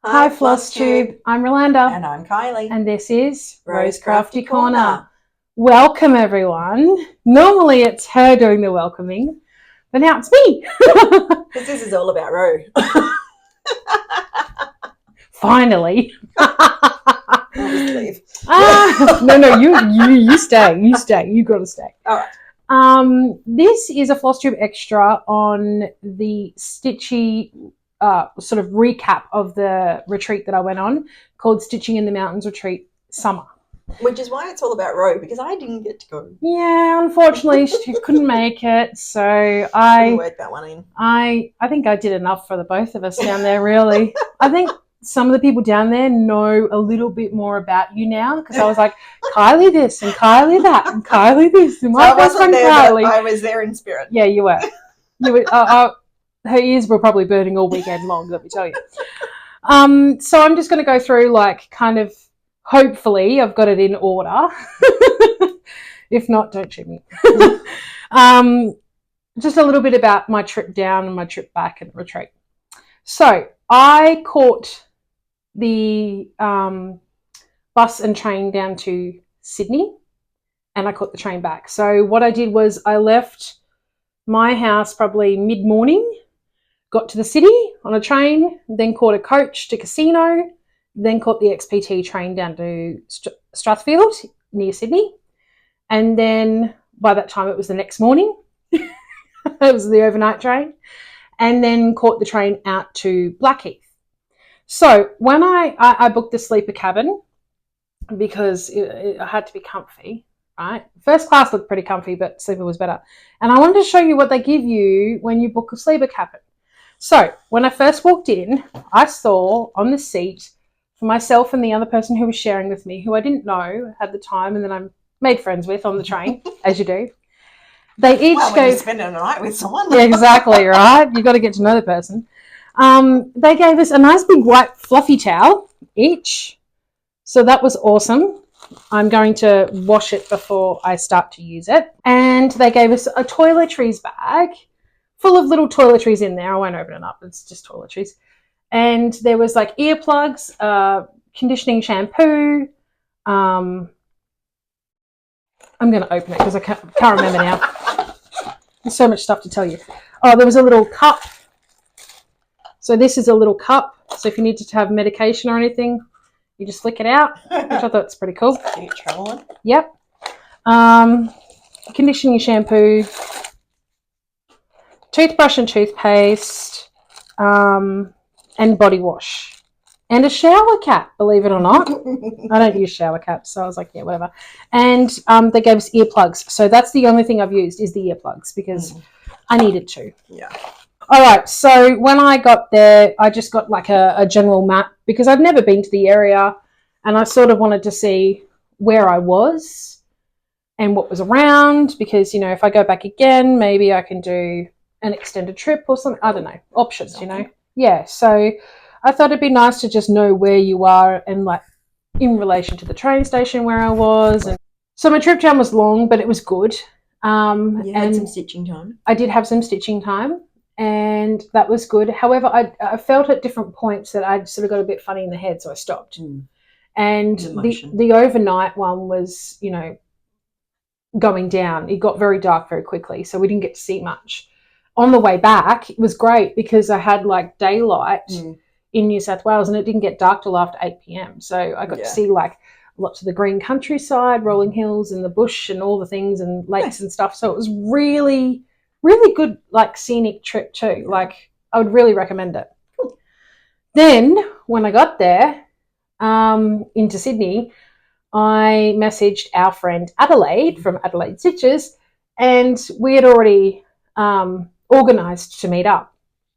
Hi Flosstube, I'm Rolanda. And I'm Kylie. And this is Rose Crafty Crafty Corner. Welcome everyone. Normally it's her doing the welcoming, but now it's me. Because this is all about Ro. Finally. I'll just leave. No, you stay. You stay. You got to stay. All right. This is a Flosstube extra on the Stitchy sort of recap of the retreat that I went on called Stitching in the Mountains Retreat Summer. Which is why it's all about Ro, because I didn't get to go. Yeah, unfortunately she couldn't make it, so Couldn't work that one in. I think I did enough for the both of us down there, really. I think some of the people down there know a little bit more about you now, because I was like, Kylie this and Kylie that and Kylie this and my best friend Kylie. I was there in spirit. Yeah, you were. Her ears were probably burning all weekend long, let me tell you. So I'm just going to go through, like, kind of, hopefully I've got it in order. If not, don't shoot me. Just a little bit about my trip down and my trip back and retreat. So I caught the bus and train down to Sydney, and I caught the train back. So what I did was I left my house probably mid-morning, got to the city on a train, then caught a coach to Casino, then caught the XPT train down to Strathfield near Sydney. And then by that time it was the next morning. It was the overnight train. And then caught the train out to Blackheath. So when I booked the sleeper cabin because it had to be comfy, right? First class looked pretty comfy, but sleeper was better. And I wanted to show you what they give you when you book a sleeper cabin. So when I first walked in, I saw on the seat for myself and the other person who was sharing with me, who I didn't know at the time, and then I made friends with on the train, as you do. They each when you're spending a night with someone. Yeah, exactly, right? You've got to get to know the person. They gave us a nice big white fluffy towel each. So that was awesome. I'm going to wash it before I start to use it. And they gave us a toiletries bag full of little toiletries in there. I won't open it up. It's just toiletries. And there was like earplugs, conditioning shampoo. I'm going to open it because I can't remember now. There's so much stuff to tell you. Oh, there was a little cup. So this is a little cup. So if you need to have medication or anything, you just flick it out, which I thought was pretty cool. Get traveling. Yep. Conditioning shampoo, toothbrush and toothpaste, and body wash. And a shower cap, believe it or not. I don't use shower caps, so I was like, yeah, whatever. And they gave us earplugs. So that's the only thing I've used is the earplugs because I needed to. Yeah. All right, so when I got there, I just got like a general map because I'd never been to the area and I sort of wanted to see where I was and what was around because, you know, if I go back again, maybe I can do an extended trip or something. I don't know, options, you know. Yeah, so I thought it'd be nice to just know where you are and like in relation to the train station where I was. And so my trip down was long, but it was good. You had some stitching time. I did have some stitching time. And that was good. However, I felt at different points that I'd sort of got a bit funny in the head, so I stopped. And the overnight one was, you know, going down. It got very dark very quickly, so we didn't get to see much. On the way back, it was great because I had like daylight in New South Wales and it didn't get dark till after 8 p.m. So I got to see like lots of the green countryside, rolling hills and the bush and all the things and lakes and stuff. So it was really good, like, scenic trip too. Like, I would really recommend it. Then, when I got there, into Sydney, I messaged our friend Adelaide from Shady Stitchers, and we had already organised to meet up.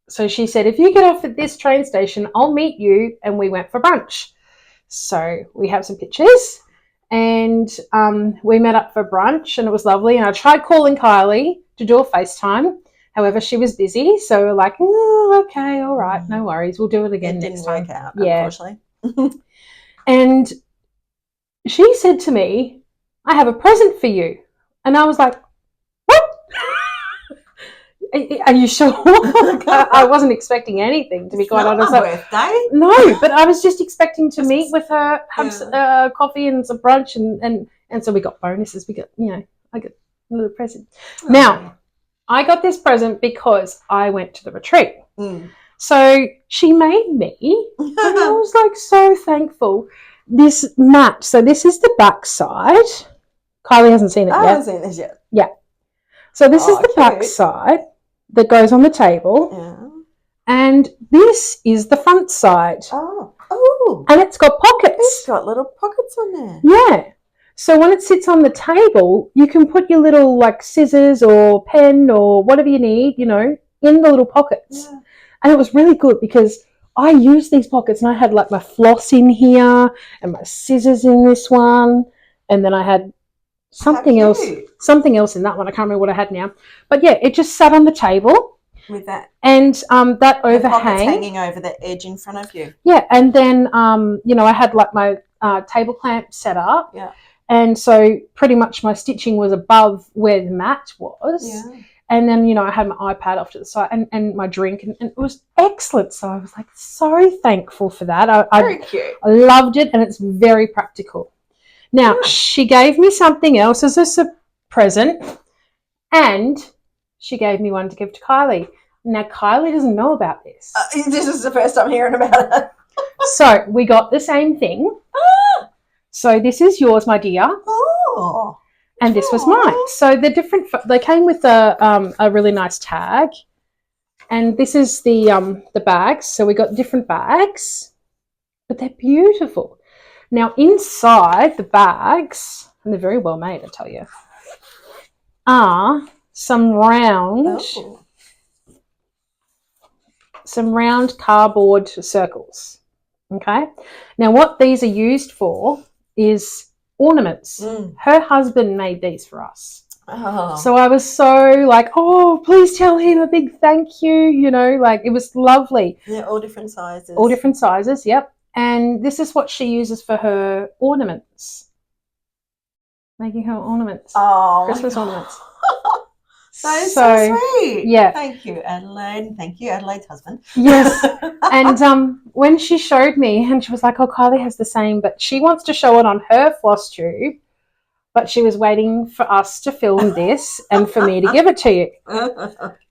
So she said, if you get off at this train station, I'll meet you, and we went for brunch. So we have some pictures, and we met up for brunch, and it was lovely, and I tried calling Kylie to do a FaceTime. However, she was busy, so we're like, oh, okay, all right, no worries. We'll do it again next time. It didn't work out, unfortunately. And she said to me, I have a present for you. And I was like, what? Are you sure? I wasn't expecting anything, to be quite honest. Birthday? No, but I was just expecting to meet with her, have coffee and some brunch, and so we got bonuses. We got, I got a little present. Oh. Now, I got this present because I went to the retreat. So she made me, and I was like so thankful. This mat. So this is the back side. Kylie hasn't seen it yet. I haven't seen this yet. Yeah. So this is the back side that goes on the table. Yeah. And this is the front side. Oh. And it's got pockets. It's got little pockets on there. Yeah. So when it sits on the table, you can put your little like scissors or pen or whatever you need, in the little pockets. Yeah. And it was really good because I used these pockets and I had like my floss in here and my scissors in this one. And then I had something else in that one. I can't remember what I had now. But yeah, it just sat on the table. With that. And that overhang. Pockets hanging over the edge in front of you. Yeah. And then, I had like my table clamp set up. Yeah. And so pretty much my stitching was above where the mat was. Yeah. And then, I had my iPad off to the side and my drink, and it was excellent. So I was like so thankful for that. Very cute. I loved it, and it's very practical. Now, she gave me something else as a present, and she gave me one to give to Kylie. Now, Kylie doesn't know about this. This is the first time hearing about it. So we got the same thing. So this is yours, my dear. Oh. And this was mine. So they're different. They came with a really nice tag, and this is the bags. So we got different bags, but they're beautiful. Now inside the bags, and they're very well made, I tell you, are some round cardboard circles. Okay. Now what these are used for is ornaments. Her husband made these for us. So I was so like, please tell him a big thank you, like it was lovely. Yeah, all different sizes. All different sizes, yep. And this is what she uses for her ornaments. Making her ornaments. Christmas ornaments. That is so sweet. Yeah. Thank you, Adelaide. Thank you, Adelaide's husband. Yes. And when she showed me, and she was like, Kylie has the same, but she wants to show it on her Flosstube, but she was waiting for us to film this and for me to give it to you.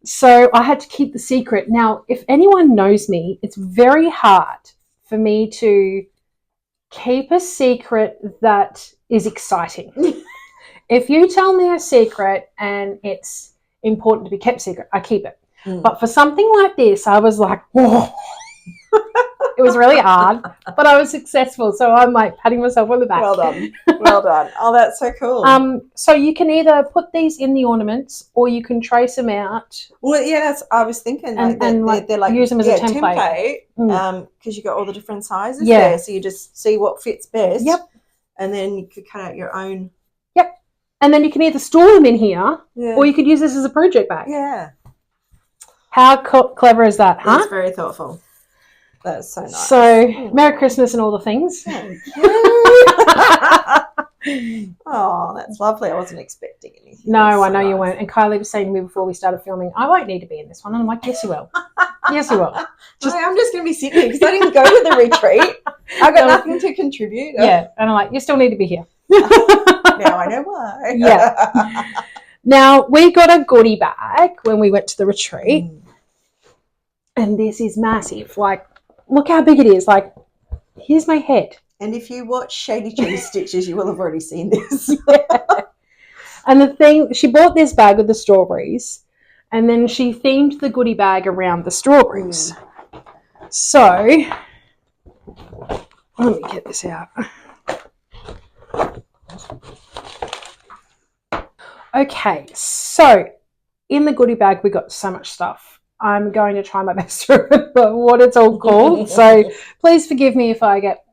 So I had to keep the secret. Now, if anyone knows me, it's very hard for me to keep a secret that is exciting. If you tell me a secret and it's important to be kept secret, I keep it. But for something like this, I was like, whoa. It was really hard, but I was successful. So I'm like patting myself on the back. Well done. Well done. Oh, that's so cool. So you can either put these in the ornaments or you can trace them out. Well, yeah, I was thinking they're like use them as a template. Because you got all the different sizes there. So you just see what fits best. Yep. And then you could cut out your own. Yep. And then you can either store them in here or you could use this as a project bag. Yeah. How clever is that, huh? That's very thoughtful. That's so nice. So, Merry Christmas and all the things. Thank you. Oh, that's lovely. I wasn't expecting anything. No, I know you weren't. And Kylie was saying to me before we started filming, I won't need to be in this one. And I'm like, yes, you will. Yes, you will. I'm just going to be sitting here because I didn't go to the retreat. I got nothing to contribute. Yeah. And I'm like, you still need to be here. Now I know why. Yeah. Now, we got a goodie bag when we went to the retreat. And this is massive. Like, look how big it is. Like, here's my head. And if you watch Shady Treez Stitchers, you will have already seen this. Yeah. And the thing, she bought this bag with the strawberries, and then she themed the goodie bag around the strawberries. So, let me get this out. Okay, so in the goodie bag, we got so much stuff. I'm going to try my best to remember what it's all called. So please forgive me if I get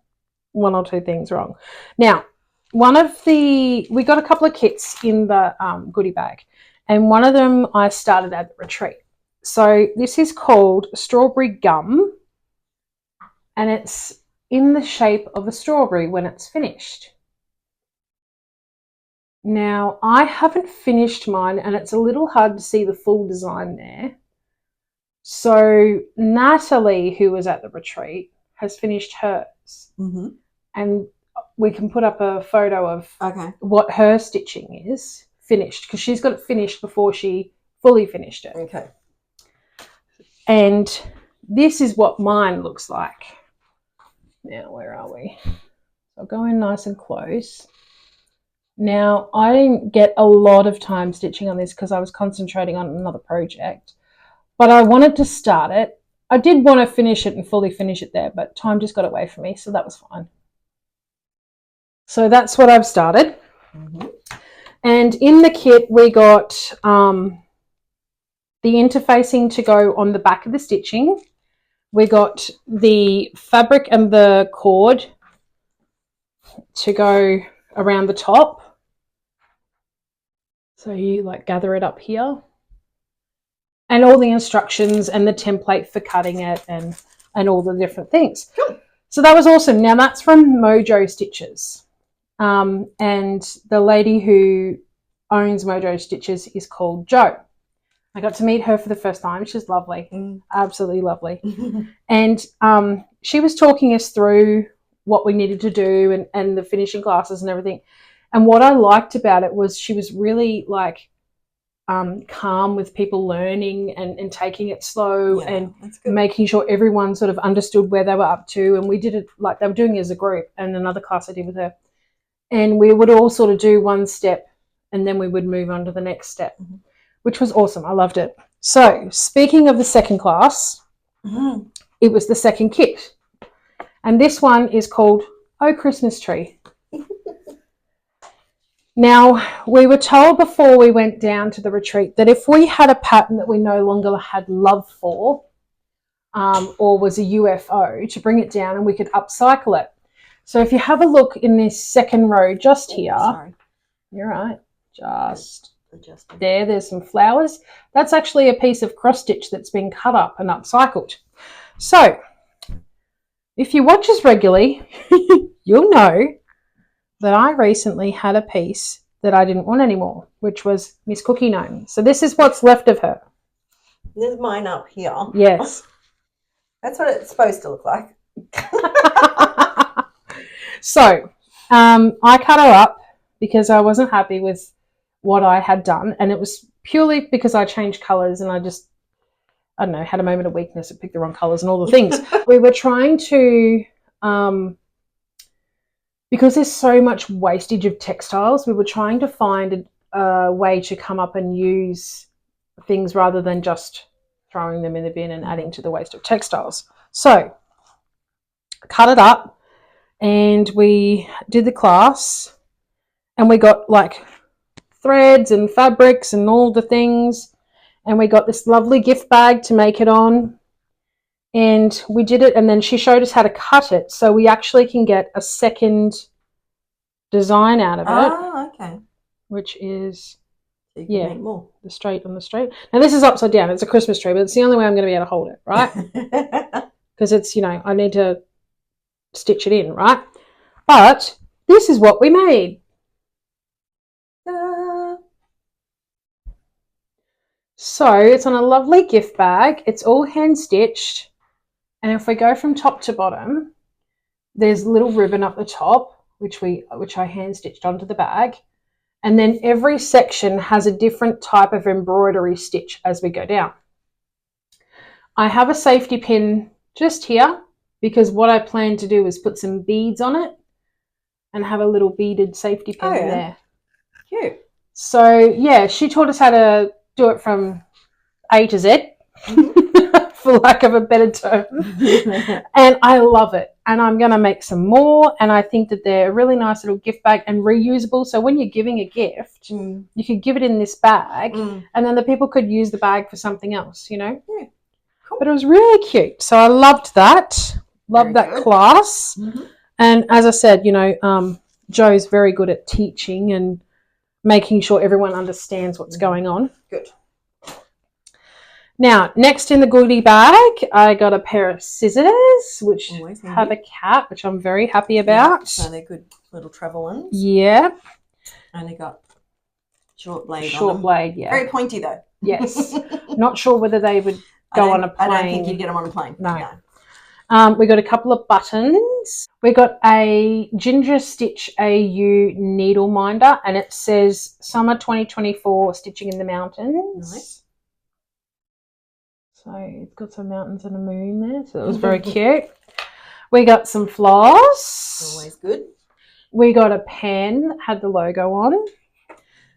one or two things wrong. Now, we got a couple of kits in the goodie bag, and one of them I started at the retreat. So this is called Strawberry Gum, and it's in the shape of a strawberry when it's finished. Now, I haven't finished mine, and it's a little hard to see the full design there. So Natalie, who was at the retreat, has finished hers. Mm-hmm. And we can put up a photo of what her stitching is finished, because she's got it finished before she fully finished it. Okay. And this is what mine looks like. Now, where are we? I'll go in nice and close. Now, I didn't get a lot of time stitching on this because I was concentrating on another project, but I wanted to start it. I did want to finish it and fully finish it there, but time just got away from me, so that was fine. So that's what I've started. Mm-hmm. And in the kit, we got the interfacing to go on the back of the stitching. We got the fabric and the cord to go around the top. So you like gather it up here. And all the instructions and the template for cutting it and all the different things. Cool. So that was awesome. Now that's from Mojo Stitches. And the lady who owns Mojo Stitches is called Jo. I got to meet her for the first time. She's lovely. Absolutely lovely. And she was talking us through what we needed to do and the finishing classes and everything. And what I liked about it was she was really like calm with people learning and taking it slow and making sure everyone sort of understood where they were up to. And we did it like they were doing it as a group, and another class I did with her. And we would all sort of do one step and then we would move on to the next step, which was awesome. I loved it. So speaking of the second class, it was the second kit. And this one is called Oh Christmas Tree. Now, we were told before we went down to the retreat that if we had a pattern that we no longer had love for or was a UFO, to bring it down and we could upcycle it. So if you have a look in this second row just here, sorry. You're right, just there's some flowers. That's actually a piece of cross stitch that's been cut up and upcycled. So if you watch us regularly, you'll know that I recently had a piece that I didn't want anymore, which was Miss Cookie Gnome. So this is what's left of her. There's mine up here. Yes. That's what it's supposed to look like. So I cut her up because I wasn't happy with what I had done, and it was purely because I changed colours and I don't know, had a moment of weakness and picked the wrong colours and all the things. We were trying to, because there's so much wastage of textiles, we were trying to find a way to come up and use things rather than just throwing them in the bin and adding to the waste of textiles. So I cut it up and we did the class and we got like threads and fabrics and all the things, and we got this lovely gift bag to make it on, and we did it, and then she showed us how to cut it so we actually can get a second design out of it. Oh, okay. Which is so you can make more. The straight on the straight. Now this is upside down. It's a Christmas tree, but it's the only way I'm going to be able to hold it, right? Because it's, you know, I need to stitch it in, right? But this is what we made. So it's on a lovely gift bag. It's all hand stitched, and if we go from top to bottom, there's a little ribbon up the top which I hand stitched onto the bag, and then every section has a different type of embroidery stitch as we go down. I have a safety pin just here because what I plan to do is put some beads on it and have a little beaded safety pin in there. Cute. So yeah, she taught us how to do it from A to Z, for lack of a better term. And I love it. And I'm going to make some more. And I think that they're a really nice little gift bag and reusable. So when you're giving a gift, you could give it in this bag and then the people could use the bag for something else, you know? Yeah. Cool. But it was really cute. So I loved that. Loved that class. And as I said, you know, Jo's very good at teaching and making sure everyone understands what's going on. Good. Now, next in the goodie bag, I got a pair of scissors, which have a cat, which I'm very happy about. So they're good little travel ones. Yeah. And they got Short blade. Short blade, yeah. Very pointy though. Yes. Not sure whether they would go on a plane. I don't think you'd get them on a plane. No. We got a couple of buttons. We got a Ginger Stitch AU needle minder, and it says Summer 2024 Stitching in the Mountains. Nice. So it's got some mountains and a moon there, so it was very cute. We got some floss. Always good. We got a pen that had the logo on.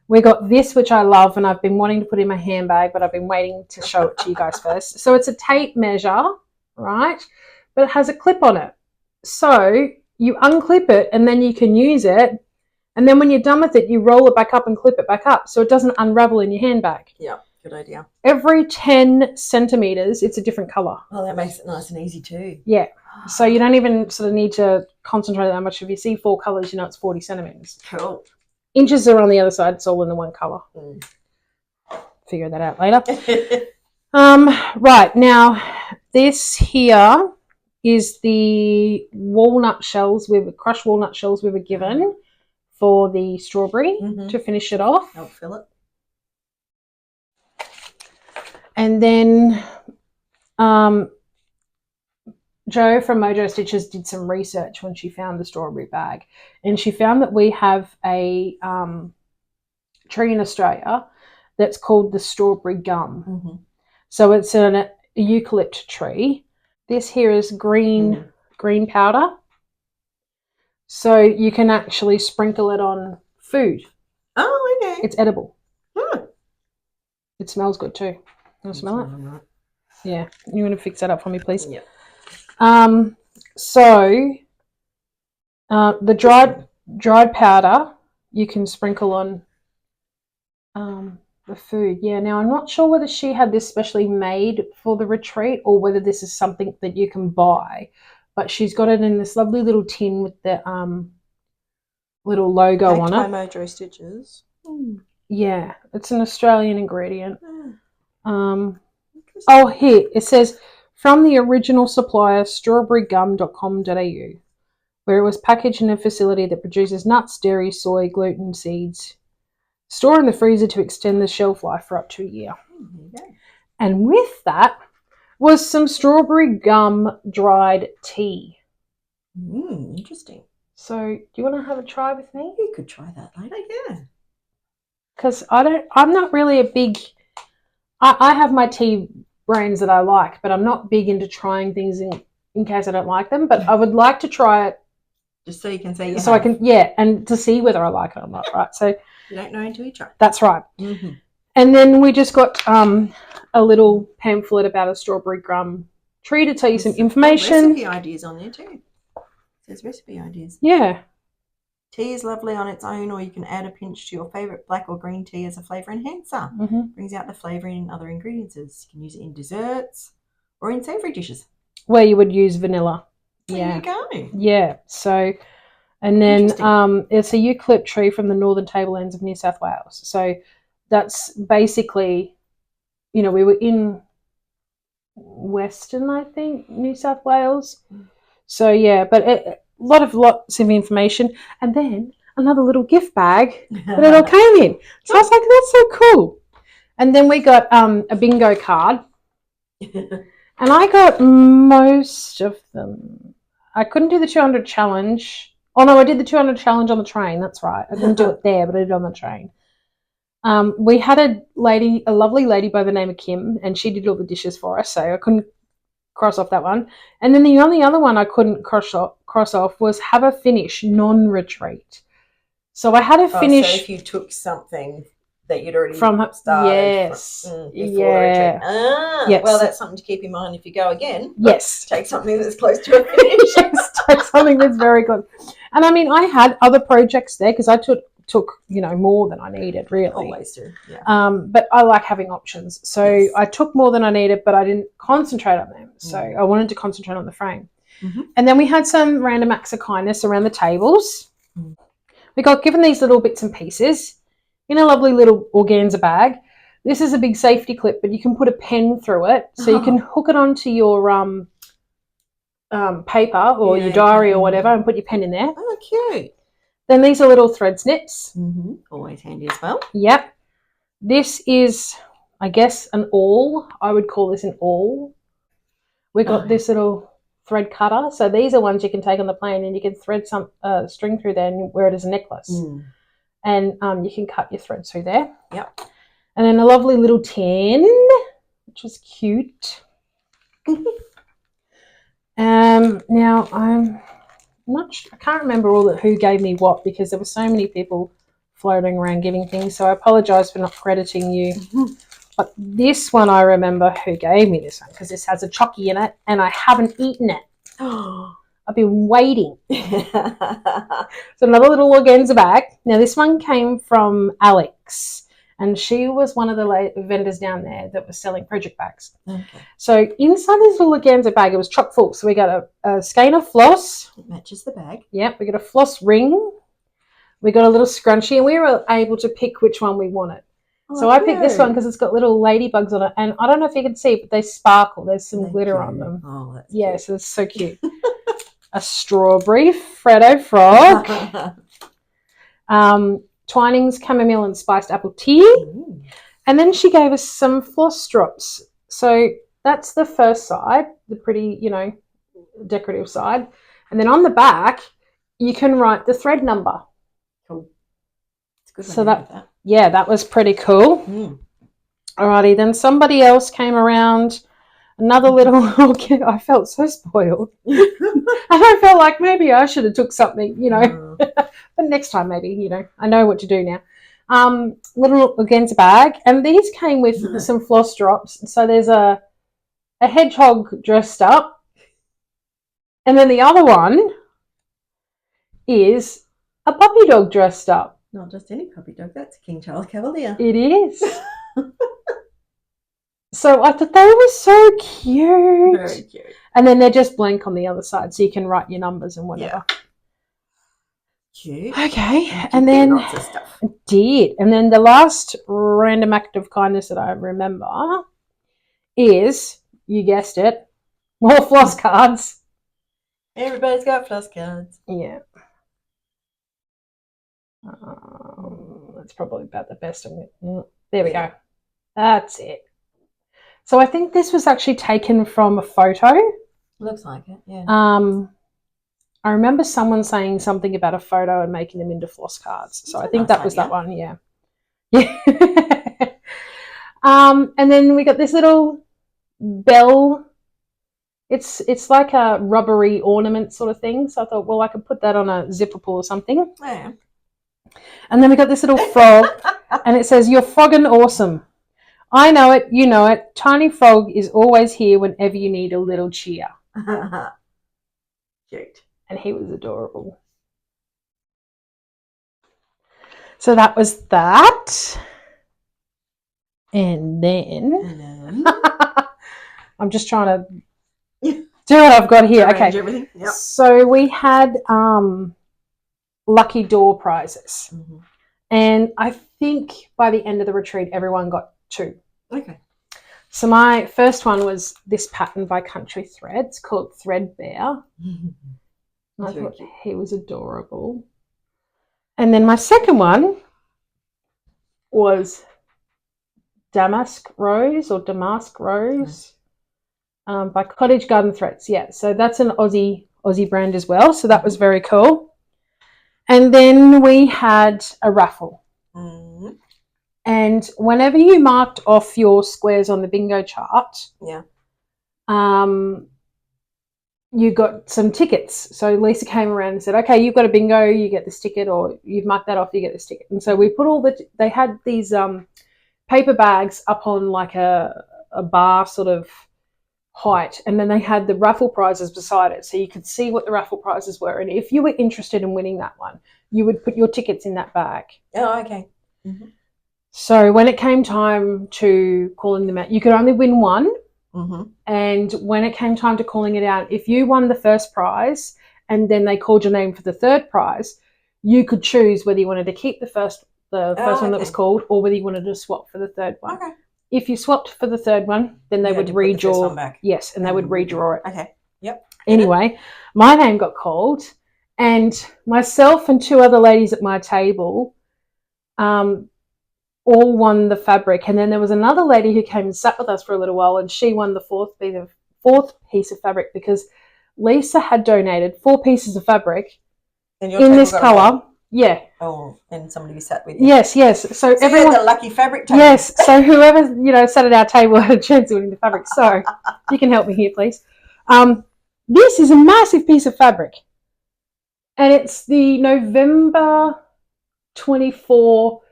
We got this, which I love, and I've been wanting to put in my handbag, but I've been waiting to show it to you guys first. So it's a tape measure, right? But it has a clip on it. So you unclip it and then you can use it. And then when you're done with it, you roll it back up and clip it back up so it doesn't unravel in your handbag. Yeah, good idea. Every 10 centimetres, it's a different colour. Oh, that makes it nice and easy too. Yeah. So you don't even sort of need to concentrate that much. If you see 4 colours, you know it's 40 centimetres. Cool. Inches are on the other side. It's all in the one colour. Figure that out later. Right. Now, this here is the walnut shells. Crushed walnut shells we were given for the strawberry to finish it off. Help fill it. And then Jo from Mojo Stitches did some research when she found the strawberry bag, and she found that we have a tree in Australia that's called the strawberry gum. So it's an eucalypt tree. This here is green powder. So you can actually sprinkle it on food. Oh, okay. It's edible. It smells good too. You want to smell it? Right. Yeah. You want to fix that up for me, please? Yeah. So the dried powder you can sprinkle on the food. Yeah, now I'm not sure whether she had this specially made for the retreat or whether this is something that you can buy, but she's got it in this lovely little tin with the little logo on it. Mojo Stitches. Yeah, it's an Australian ingredient. Oh, here it says from the original supplier strawberrygum.com.au, where it was packaged in a facility that produces nuts, dairy, soy, gluten, seeds. Store in the freezer to extend the shelf life for up to a year. And with that was some strawberry gum dried tea. Interesting. So do you want to have a try with me? You could try that later, yeah. Because I'm not really a big, I have my tea brands that I like, but I'm not big into trying things in case I don't like them, but I would like to try it. Just so you can say I can, and to see whether I like it or not, right? So you don't know until you try. That's right. And then we just got a little pamphlet about a strawberry gum tree to tell you some information. Recipe ideas on there too. It says recipe ideas. Yeah. Tea is lovely on its own, or you can add a pinch to your favourite black or green tea as a flavour enhancer. Brings out the flavouring in other ingredients. You can use it in desserts or in savoury dishes. Where you would use vanilla. There you go. Yeah. So, and then it's a eucalypt tree from the northern tablelands of New South Wales. So that's basically, we were in Western, I think, New South Wales. So yeah, but lots of information, and then another little gift bag that it all came in. So I was like, that's so cool. And then we got a bingo card, and I got most of them. I couldn't do the 200 challenge. Oh no, I did the 200 challenge on the train. That's right. I didn't do it there, but I did it on the train. We had a lovely lady by the name of Kim, and she did all the dishes for us, so I couldn't cross off that one. And then the only other one I couldn't cross off was have a finish non-retreat. So I had to finish. So if you took something that you'd already started before the retreat. Yes. Well, that's something to keep in mind if you go again. Yes. Take something that's close to a finish. Yes, take something that's very good. And I mean, I had other projects there because I took more than I needed, really. Always do, yeah. But I like having options. So I took more than I needed, but I didn't concentrate on them. So I wanted to concentrate on the frame. And then we had some random acts of kindness around the tables. We got given these little bits and pieces in a lovely little organza bag. This is a big safety clip, but you can put a pen through it. So you can hook it onto your paper or your diary or whatever and put your pen in there. Oh, cute. Then these are little thread snips. Always handy as well. Yep. This is, I guess, an awl. I would call this an awl. We got this little thread cutter. So these are ones you can take on the plane, and you can thread some string through there and wear it as a necklace. And you can cut your thread through there. Yep. And then a lovely little tin, which was cute. Now I'm not sure, I can't remember who gave me what, because there were so many people floating around giving things. So I apologise for not crediting you. But this one, I remember who gave me this one, because this has a chocky in it and I haven't eaten it. I've been waiting. So another little organza bag. Now this one came from Alex, and she was one of the vendors down there that was selling project bags. Okay. So inside this little organza bag, it was chock full. So we got a skein of floss. It matches the bag. Yep. We got a floss ring. We got a little scrunchie, and we were able to pick which one we wanted. So I picked this one because it's got little ladybugs on it, and I don't know if you can see, but they sparkle. There's some glitter on them. Oh, that's cute. So it's so cute. A strawberry Freddo frog. Twinings chamomile and spiced apple tea. Ooh. And then she gave us some floss drops. So that's the first side, the pretty, decorative side. And then on the back, you can write the thread number. Cool. It's good. So that was pretty cool. Alrighty, then somebody else came around. Another little, I felt so spoiled. And I felt like maybe I should have took something, but next time maybe, I know what to do now. Little organza bag, and these came with some floss drops. So there's a hedgehog dressed up, and then the other one is a puppy dog dressed up. Not just any puppy dog, that's a King Charles Cavalier. It is. So I thought they were so cute. Very cute. And then they're just blank on the other side, so you can write your numbers and whatever. Yeah. Cute. Okay. And then lots of stuff. And then the last random act of kindness that I remember is, you guessed it, more floss cards. Everybody's got floss cards. Yeah. That's probably about the best of it. There we go. That's it. So I think this was actually taken from a photo. Looks like it, yeah. I remember someone saying something about a photo and making them into floss cards. So I think that was that one, yeah. Yeah. And then we got this little bell. It's like a rubbery ornament sort of thing. So I thought, well, I could put that on a zipper pull or something. Yeah. And then we got this little frog, and it says, "You're frogging awesome. I know it, you know it. Tiny Frog is always here whenever you need a little cheer." Cute. And he was adorable. So that was that. And then I'm just trying to do what I've got here. Okay. Everything. Yep. So we had lucky door prizes. And I think by the end of the retreat, everyone got 2. Okay. So my first one was this pattern by Country Threads called Threadbare. I thought he was adorable. And then my second one was Damask Rose by Cottage Garden Threads. Yeah, so that's an Aussie brand as well. So that was very cool. And then we had a raffle. And whenever you marked off your squares on the bingo chart, you got some tickets. So Lisa came around and said, "Okay, you've got a bingo, you get this ticket, or you've marked that off, you get this ticket." And so we put they had these paper bags up on like a bar sort of height, and then they had the raffle prizes beside it, so you could see what the raffle prizes were. And if you were interested in winning that one, you would put your tickets in that bag. Oh, okay. So when it came time to calling them out, you could only win one. And when it came time to calling it out, if you won the first prize and then they called your name for the third prize, you could choose whether you wanted to keep the first one that was called, or whether you wanted to swap for the third one. Okay. If you swapped for the third one, then they would redraw. Yes, and they would redraw it. Okay. Yep. Anyway, my name got called, and myself and 2 other ladies at my table, all won the fabric. And then there was another lady who came and sat with us for a little while, and she won the fourth piece of fabric because Lisa had donated 4 pieces of fabric in this colour. Yeah. Oh, and somebody sat with you. Yes. So everyone, you had the lucky fabric table. Yes. So whoever sat at our table had a chance of winning the fabric. So you can help me here, please. This is a massive piece of fabric, and it's the November 24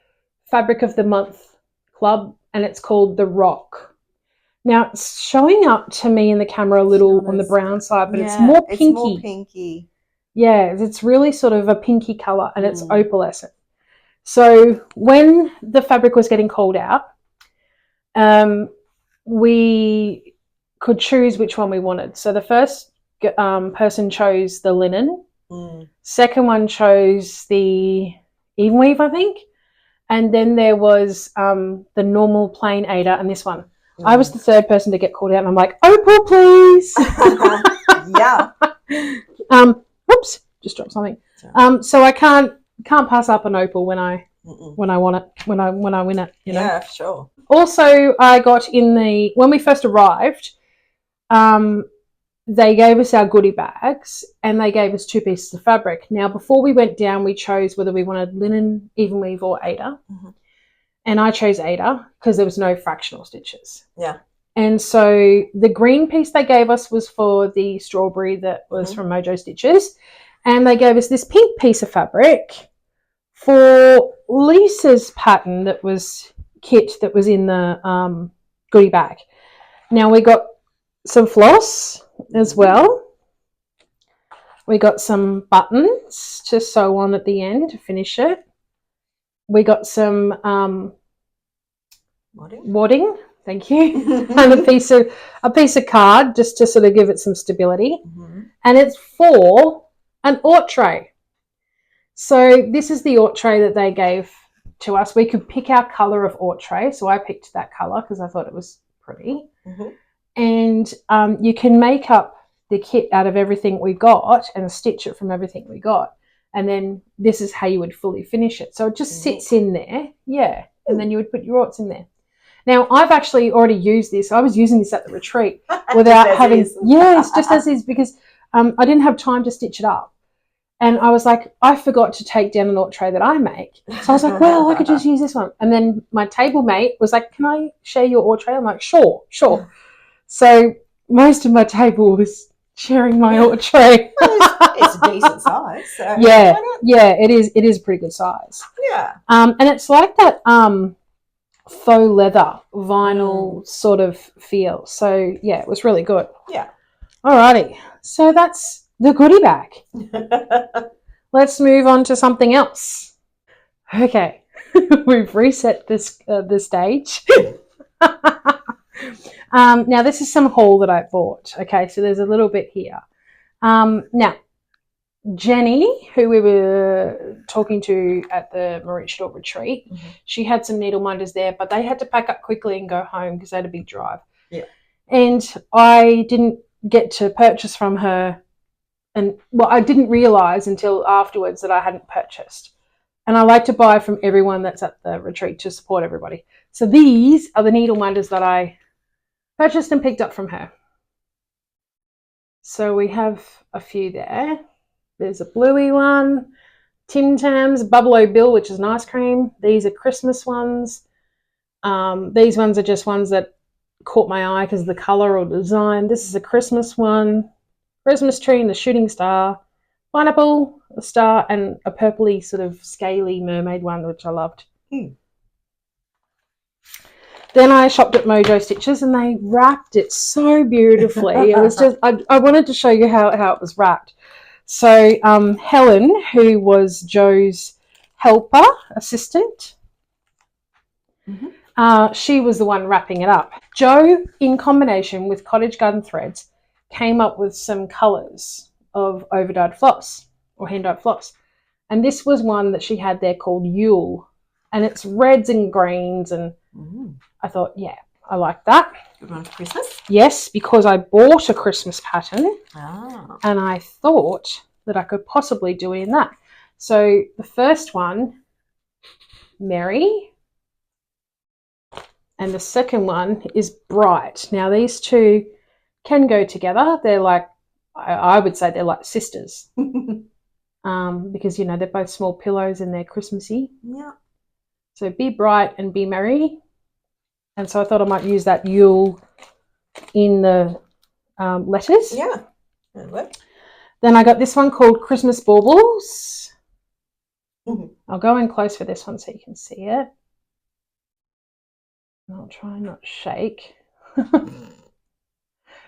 Fabric of the Month Club, and it's called the Rock. Now it's showing up to me in the camera a little on the brown side, but it's more pinky. It's more pinky. Yeah, it's really sort of a pinky colour, and it's opalescent. So when the fabric was getting called out, we could choose which one we wanted. So the first person chose the linen. Second one chose the even weave, I think. And then there was the normal plain Ada and this one. I was the third person to get called out, and I'm like, opal, please. Yeah. Whoops, just dropped something. So I can't pass up an opal when I want it, when I win it. You know? Yeah, sure. Also, I got when we first arrived, they gave us our goodie bags and they gave us 2 pieces of fabric. Now, before we went down, we chose whether we wanted linen, even weave, or Ada. And I chose Ada because there was no fractional stitches. Yeah. And so the green piece they gave us was for the strawberry that was from Mojo Stitches. And they gave us this pink piece of fabric for Lisa's pattern that was in the goodie bag. Now we got some floss as well. We got some buttons to sew on at the end to finish it. We got some wadding, thank you, and a piece of card just to sort of give it some stability. And it's for an aught tray. So this is the aught tray that they gave to us. We could pick our colour of aught tray, so I picked that colour because I thought it was pretty. And you can make up the kit out of everything we got and stitch it from everything we got. And then this is how you would fully finish it. So it just sits in there. Yeah. And then you would put your aughts in there. Now, I've actually already used this. I was using this at the retreat without having... Yes, just as is, because I didn't have time to stitch it up. And I was like, I forgot to take down an aught tray that I make. So I was like, well, I could just use this one. And then my table mate was like, can I share your aught tray? I'm like, sure. So most of my table was sharing my aught tray. It's a decent size. So yeah, it is. It is a pretty good size. Yeah. And it's like that faux leather vinyl sort of feel. So yeah, it was really good. Yeah. Alrighty. So that's the goodie bag. Let's move on to something else. Okay, we've reset the stage. Now this is some haul that I bought. Okay, so there's a little bit here. Now, Jenny, who we were talking to at the Maroochydore retreat, she had some needle minders there, but they had to pack up quickly and go home because they had a big drive. Yeah. And I didn't get to purchase from her, and well, I didn't realise until afterwards that I hadn't purchased. And I like to buy from everyone that's at the retreat to support everybody. So these are the needle minders that I purchased and picked up from her. So we have a few there. There's a bluey one, Tim Tams, Bubble O Bill, which is an ice cream. These are Christmas ones. These ones are just ones that caught my eye because of the colour or design. This is a Christmas one, Christmas tree and the shooting star, pineapple, a star, and a purpley sort of scaly mermaid one, which I loved. Then I shopped at Mojo Stitches and they wrapped it so beautifully. It was just, I wanted to show you how it was wrapped. So Helen, who was Joe's helper, assistant, she was the one wrapping it up. Joe, in combination with Cottage Garden Threads, came up with some colours of over-dyed floss or hand-dyed floss. And this was one that she had there called Yule. And it's reds and greens, and I thought, yeah, I like that. Good one for Christmas? Yes, because I bought a Christmas pattern and I thought that I could possibly do it in that. So the first one, Mary, And the second one is Bright. Now, these two can go together. They're like, I would say they're like sisters. Because, you know, they're both small pillows and they're Christmassy. Yeah. So Be Bright and Be Merry. And so I thought I might use that Yule in the letters. Yeah. That'll work. Then I got this one called Christmas Baubles. I'll go in close for this one so you can see it. I'll try not shake.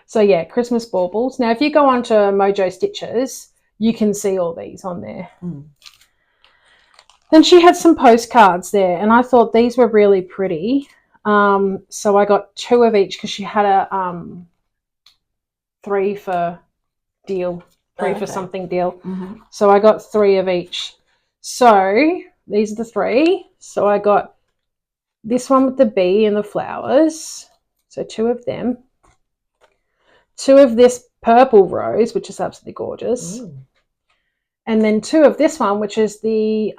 So, yeah, Christmas Baubles. Now, if you go onto Mojo Stitches, you can see all these on there. Then she had some postcards there, and I thought these were really pretty. So I got 2 of each because she had a 3 for deal, 3 for something deal. So I got 3 of each. So these are the 3. So I got this one with the bee and the flowers. So 2 of them. 2 of this purple rose, which is absolutely gorgeous. And then 2 of this one, which is the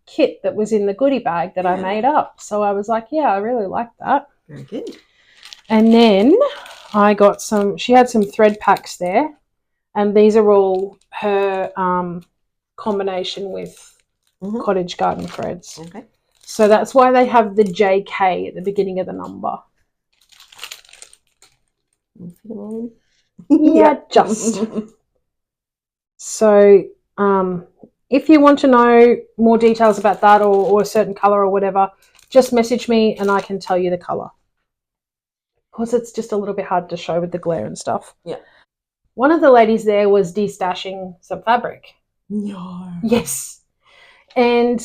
kit that was in the goodie bag that I made up. So I was like, yeah, I really like that. Very good. And then I got she had some thread packs there. And these are all her combination with cottage garden threads. Okay. So that's why they have the JK at the beginning of the number. Yeah, just. So if you want to know more details about that or a certain colour or whatever, just message me and I can tell you the colour. Of course, it's just a little bit hard to show with the glare and stuff. Yeah. One of the ladies there was destashing some fabric. No. Yes. And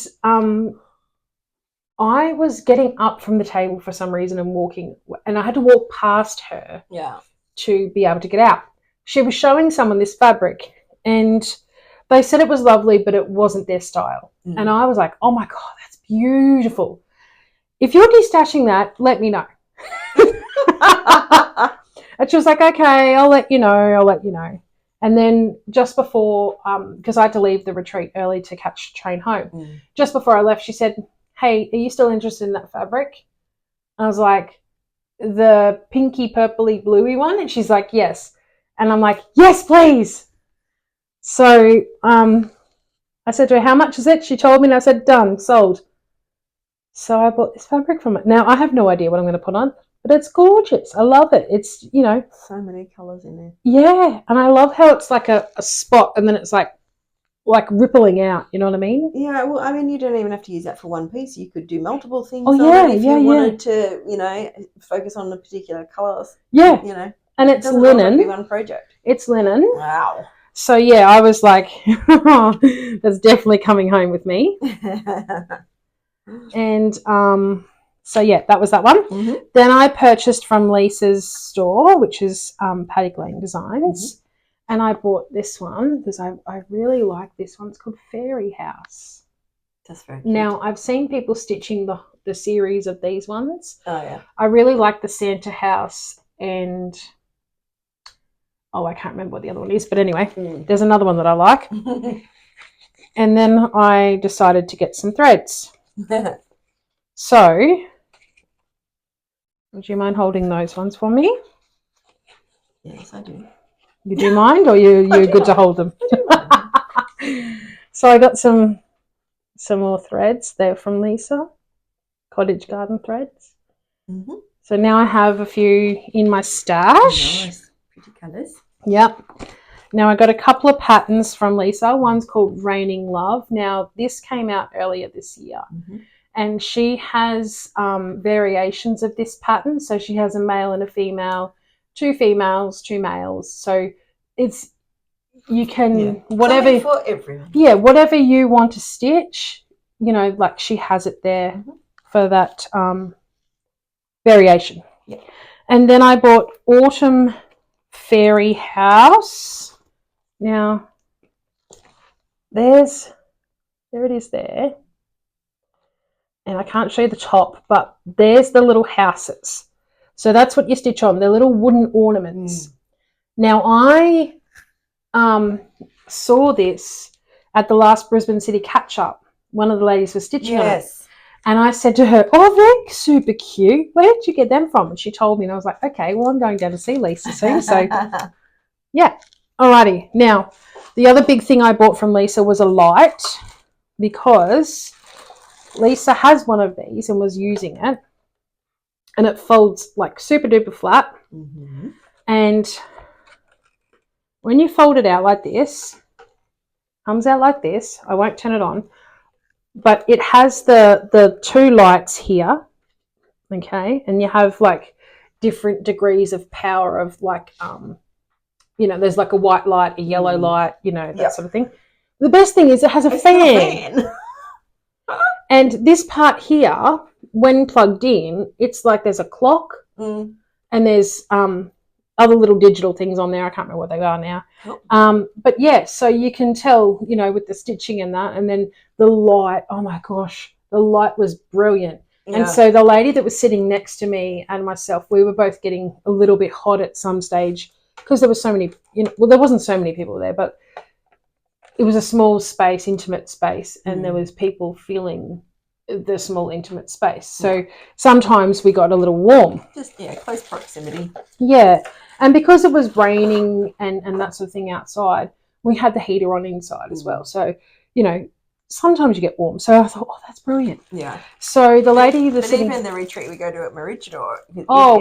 I was getting up from the table for some reason and walking, and I had to walk past her to be able to get out. She was showing someone this fabric, and they said it was lovely, but it wasn't their style. And I was like, oh, my God, that's beautiful. If you're destashing that, let me know. And she was like, okay, I'll let you know. And then just before, because I had to leave the retreat early to catch the train home, just before I left, she said, hey, are you still interested in that fabric? I was like, the pinky, purpley, bluey one? And she's like, yes. And I'm like, yes, please. So I said to her, how much is it? She told me, and I said, done, sold. So I bought this fabric from it. Now, I have no idea what I'm going to put on, but it's gorgeous. I love it. It's, you know. So many colours in there. Yeah, and I love how it's like a spot and then it's like rippling out, you know what I mean? Yeah, well, I mean, you don't even have to use that for one piece. You could do multiple things if you wanted to, you know, focus on the particular colours. Yeah. You know. And it's linen. Be one project. It's linen. Wow. So, yeah, I was like, that's definitely coming home with me. And so, yeah, that was that one. Then I purchased from Lisa's store, which is Paddock Designs. And I bought this one because I really like this one. It's called Fairy House. That's very cute. Now, I've seen people stitching the series of these ones. Oh, yeah. I really like the Santa House and... oh, I can't remember what the other one is. But anyway, there's another one that I like. And then I decided to get some threads. So, would you mind holding those ones for me? Yes, I do. You do mind, or you're good to hold them? So I got some more threads. They're from Lisa, Cottage Garden Threads. So now I have a few in my stash. Nice. Pretty colours. Yep. Now I got a couple of patterns from Lisa. One's called Raining Love. Now this came out earlier this year. And she has variations of this pattern. So she has a male and a female, 2 females, 2 males. So it's, you can, whatever. Something for everyone. Yeah, whatever you want to stitch, you know, like she has it there for that variation. Yeah. And then I bought Autumn Fairy House. Now, there it is there. And I can't show you the top, but there's the little houses. So that's what you stitch on. They're little wooden ornaments. Now, I saw this at the last Brisbane City catch-up. One of the ladies was stitching on it. And I said to her, oh, they're super cute. Where did you get them from? And she told me, and I was like, okay, well, I'm going down to see Lisa soon. So, yeah. Alrighty. Now, the other big thing I bought from Lisa was a light, because Lisa has one of these and was using it. And it folds like super duper flat. Mm-hmm. And when you fold it out like this, comes out like this. I won't turn it on. But it has the two lights here, okay? And you have like different degrees of power of like, you know, there's like a white light, a yellow light, you know, that sort of thing. The best thing is it has a fan. And this part here, when plugged in, it's like there's a clock and there's other little digital things on there. I can't remember what they are now. But yeah, so you can tell, you know, with the stitching and that, and then the light, oh my gosh, the light was brilliant. Yeah. And so the lady that was sitting next to me and myself, we were both getting a little bit hot at some stage because there were so many, you know, well, there wasn't so many people there, but it was a small space, intimate space, and there was people feeling the small intimate space. So sometimes we got a little warm. Just, close proximity. Yeah. And because it was raining and that sort of thing outside, we had the heater on inside as well. So, you know, sometimes you get warm. So I thought, oh, that's brilliant. Yeah. So the lady that's sitting... even the retreat we go to at Maroochydore,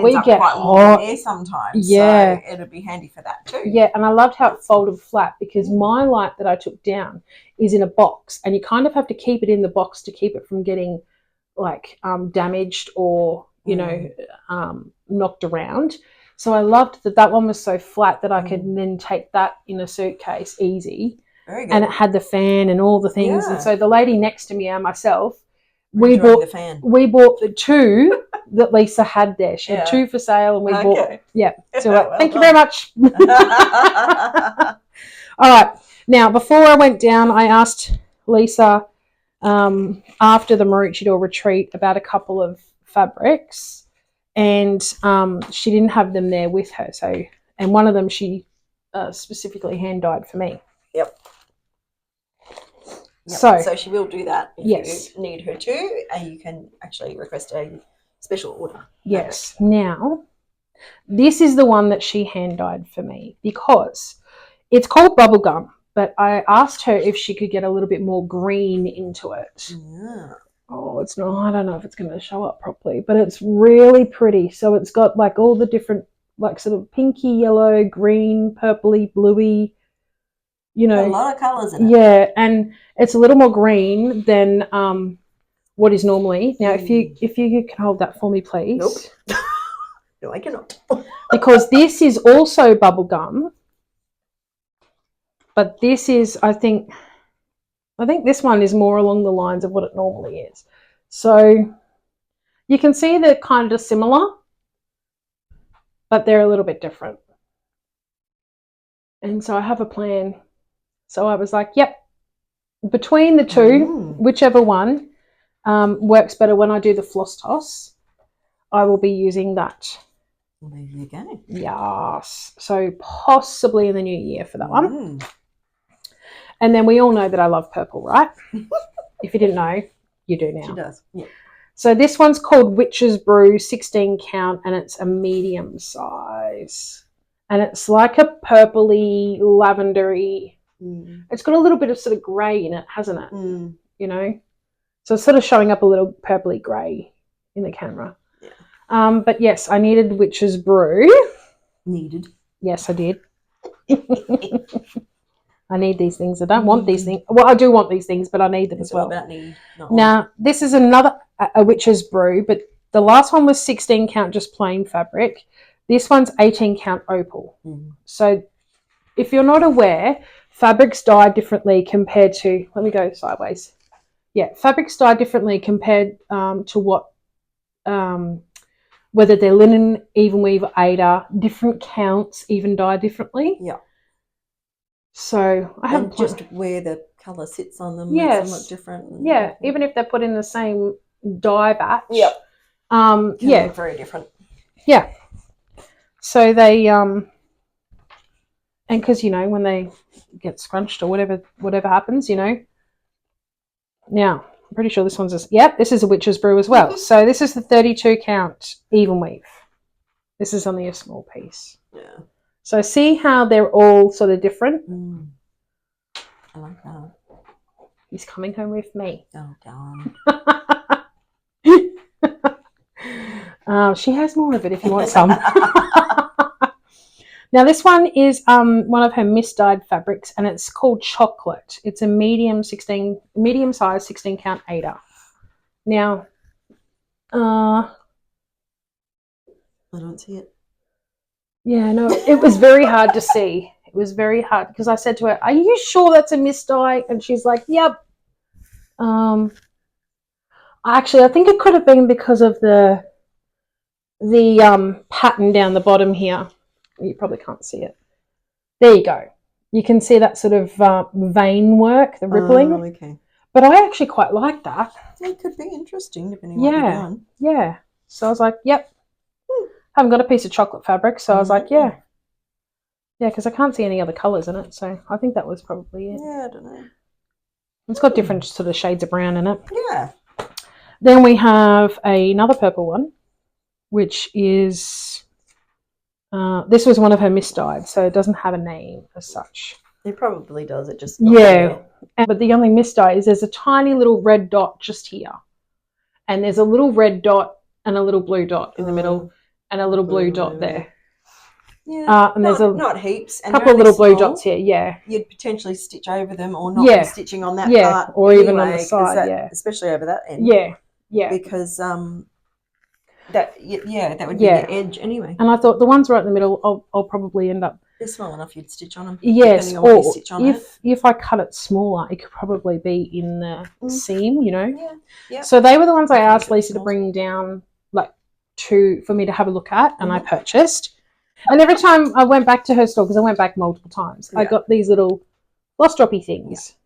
we get quite warm there sometimes. Yeah. So it'll be handy for that too. Yeah, and I loved how it folded flat, because my light that I took down is in a box, and you kind of have to keep it in the box to keep it from getting like damaged or, you know, knocked around. So I loved that one was so flat that I could then take that in a suitcase easy. Very good. And it had the fan and all the things. Yeah. And so the lady next to me and myself, we bought the two that Lisa had there. She had two for sale, and we bought. Yeah. So well thank you very much. All right. Now, before I went down, I asked Lisa after the Maroochydore retreat about a couple of fabrics. And she didn't have them there with her. So, and one of them she specifically hand dyed for me. Yep. So she will do that if you need her to, and you can actually request a special order. Yes. Now, this is the one that she hand dyed for me, because it's called Bubblegum, but I asked her if she could get a little bit more green into it. Yeah. Oh, it's not, I don't know if it's going to show up properly, but it's really pretty. So it's got like all the different, like sort of pinky, yellow, green, purpley, bluey, you know. A lot of colours in it. Yeah, and it's a little more green than what is normally. Now, if you can hold that for me, please. Nope. No, I cannot. Because this is also bubblegum, but this is, I think this one is more along the lines of what it normally is. So you can see they're kind of similar, but they're a little bit different. And so I have a plan. So I was like, yep, between the two, whichever one works better when I do the floss toss, I will be using that. Well, there you go. Yes. So possibly in the new year for that one. And then we all know that I love purple, right? If you didn't know, you do now. She does, yeah. So this one's called Witch's Brew, 16 count, and it's a medium size. And it's like a purpley, lavendery. It's got a little bit of sort of grey in it, hasn't it? You know? So it's sort of showing up a little purpley grey in the camera. Yeah. But yes, I needed Witch's Brew. Needed? Yes, I did. I need these things. I don't want these things. Well, I do want these things, but I need them as well. About need, not now, this is another a Witch's Brew, but the last one was 16 count, just plain fabric. This one's 18 count opal. So if you're not aware, fabrics dye differently compared to, let me go sideways. Yeah, fabrics dye differently compared to what, whether they're linen, even weave, or Aida, different counts even dye differently. Yeah. So I have just where the colour sits on them makes them look different. Yeah, even if they're put in the same dye batch. Yep. Yeah. Look very different. Yeah. So they and because you know when they get scrunched or whatever happens, you know. Now I'm pretty sure this one's this is a witch's brew as well. So this is the 32 count even weave. This is only a small piece. Yeah. So see how they're all sort of different? I like that. He's coming home with me. Oh, darn. She has more of it if you want some. Now this one is one of her misdyed fabrics, and it's called Chocolate. It's a medium size 16 count Ada. Now, I don't see it. Yeah, no, it was very hard to see. It was very hard because I said to her, "Are you sure that's a misdye?" And she's like, "Yep." Actually, I think it could have been because of the pattern down the bottom here. You probably can't see it. There you go. You can see that sort of vein work, the rippling. Oh, okay. But I actually quite like that. It could be interesting depending on what you're doing. Yeah. So I was like, "Yep." Haven't got a piece of chocolate fabric, so I was like, yeah, because I can't see any other colours in it, so I think that was probably it. Yeah, I don't know. It's got different sort of shades of brown in it. Yeah. Then we have another purple one, which is this was one of her misdyed, so it doesn't have a name as such. It probably does. It just but the only misdye is there's a tiny little red dot just here, and there's a little red dot and a little blue dot in the middle. And a little blue dot there. Yeah. And there's not heaps. A couple of little blue dots here, yeah. You'd potentially stitch over them or not be stitching on that part. Or anyway, even on the side, especially over that end. Yeah. Because that would be the edge anyway. And I thought the ones right in the middle, I'll probably end up. They're small enough you'd stitch on them. Yes, or if I cut it smaller, it could probably be in the seam, you know. Yeah. So they were the ones I asked Lisa to bring down, for me to have a look at, and I purchased. And every time I went back to her store, because I went back multiple times, I got these little floss droppy things.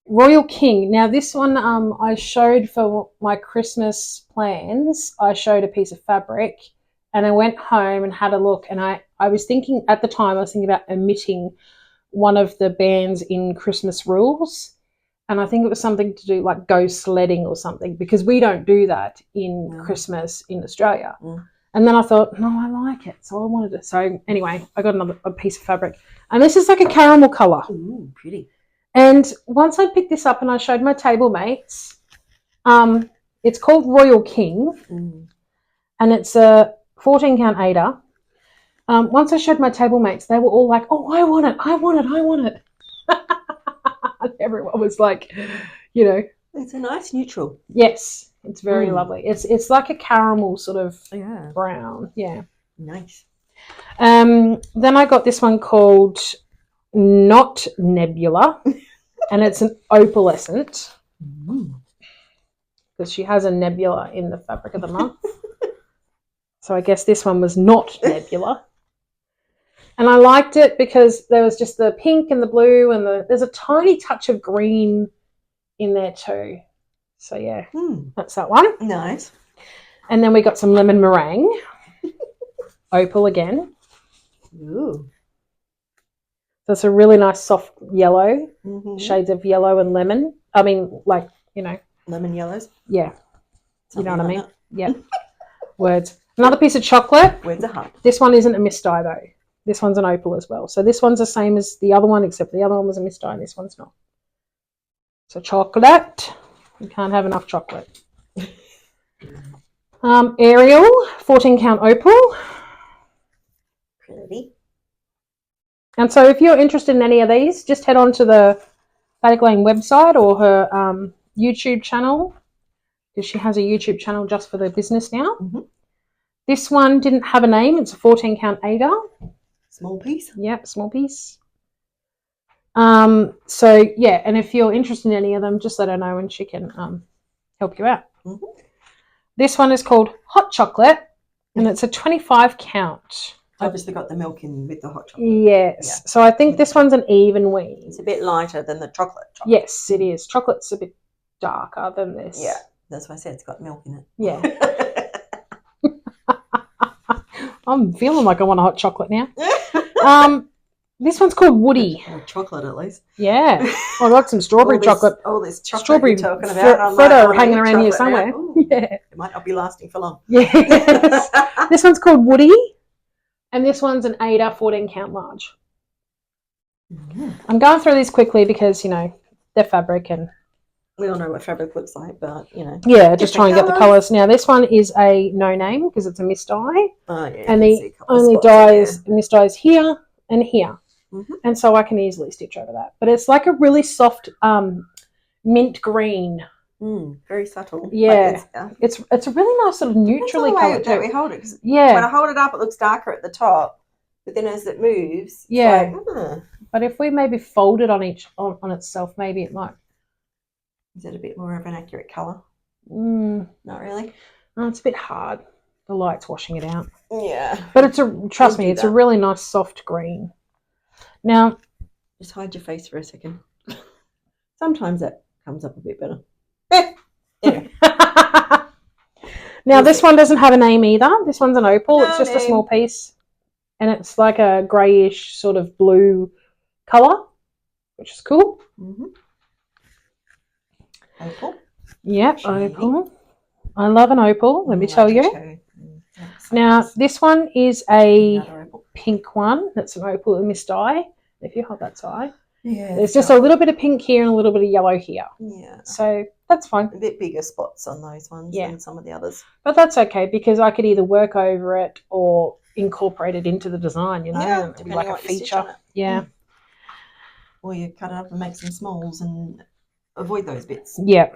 Royal King. Now this one I showed for my Christmas plans. I showed a piece of fabric, and I went home and had a look, and I was thinking at the time, I was thinking about omitting one of the bands in Christmas rules. And I think it was something to do like go sledding or something, because we don't do that in Christmas in Australia. And then I thought, no, I like it. So I wanted it. So anyway, I got a piece of fabric. And this is like a caramel colour. Ooh, pretty. And once I picked this up and I showed my table mates, it's called Royal King. And it's a 14 count Ada. Once I showed my table mates, they were all like, "Oh, I want it, I want it, I want it." Everyone was like, you know. It's a nice neutral. Yes, it's very lovely. It's like a caramel sort of brown. Yeah. Nice. Then I got this one called Not Nebula, and it's an opalescent. Because she has a nebula in the fabric of the month. So I guess this one was not nebula. And I liked it because there was just the pink and the blue, and there's a tiny touch of green in there too. So yeah, that's that one. Nice. And then we got some lemon meringue. Opal again. Ooh. So it's a really nice soft yellow, shades of yellow and lemon. I mean, like, you know. Lemon yellows? Yeah. Something, you know what I mean? Yeah. Words. Another piece of chocolate. Words are hard. This one isn't a misdye though. This one's an opal as well. So this one's the same as the other one, except the other one was a misdye and this one's not. So chocolate. You can't have enough chocolate. Ariel, 14 count opal. Pretty. And so if you're interested in any of these, just head on to the Paddock Lane website or her YouTube channel, because she has a YouTube channel just for the business now. This one didn't have a name. It's a 14 count Ada. Small piece. Yep, small piece. So yeah, and if you're interested in any of them, just let her know and she can help you out. This one is called Hot Chocolate, and it's a 25 count. Obviously got the milk in with the hot chocolate. Yes. Yeah. So I think this one's an even weave. It's a bit lighter than the chocolate. Yes, it is. Chocolate's a bit darker than this. Yeah, that's why I said it's got milk in it. Yeah. I'm feeling like I want a hot chocolate now. This one's called Woody. Chocolate, at least. Yeah. I got some strawberry chocolate. Oh, there's chocolate strawberry you're talking about. Freddo hanging around here somewhere. Yeah. It might not be lasting for long. Yes. This one's called Woody. And this one's an Ada 14 count large. I'm going through these quickly because, you know, they're fabric and... We all know what fabric looks like, but, you know. Yeah, just try and get the colours. Now, this one is a no name because it's a mist dye. Oh, yeah. And the only mist dye is here and here. And so I can easily stitch over that. But it's like a really soft mint green. Very subtle. Yeah. It's a really nice sort of neutrally coloured that we hold it. Yeah. When I hold it up, it looks darker at the top. But then as it moves, yeah. Like, but if we maybe fold it on itself, maybe it might. Is it a bit more of an accurate colour? Not really. Oh, it's a bit hard. The light's washing it out. Yeah. But trust me, it's a really nice soft green. Now, just hide your face for a second. Sometimes that comes up a bit better. Anyway. Now, this one doesn't have a name either. This one's an opal. It's just a small piece. And it's like a greyish sort of blue colour, which is cool. Opal? Yep, opal. I love an opal, let me tell you. Now, this one is a pink one. That's an opal with mist dye. If you hold that side. Yeah. There's just a little bit of pink here and a little bit of yellow here. Yeah. So that's fine. A bit bigger spots on those ones than some of the others. But that's okay because I could either work over it or incorporate it into the design, you know, depending like a feature. Yeah. Or you cut it up and make some smalls and avoid those bits. Yeah.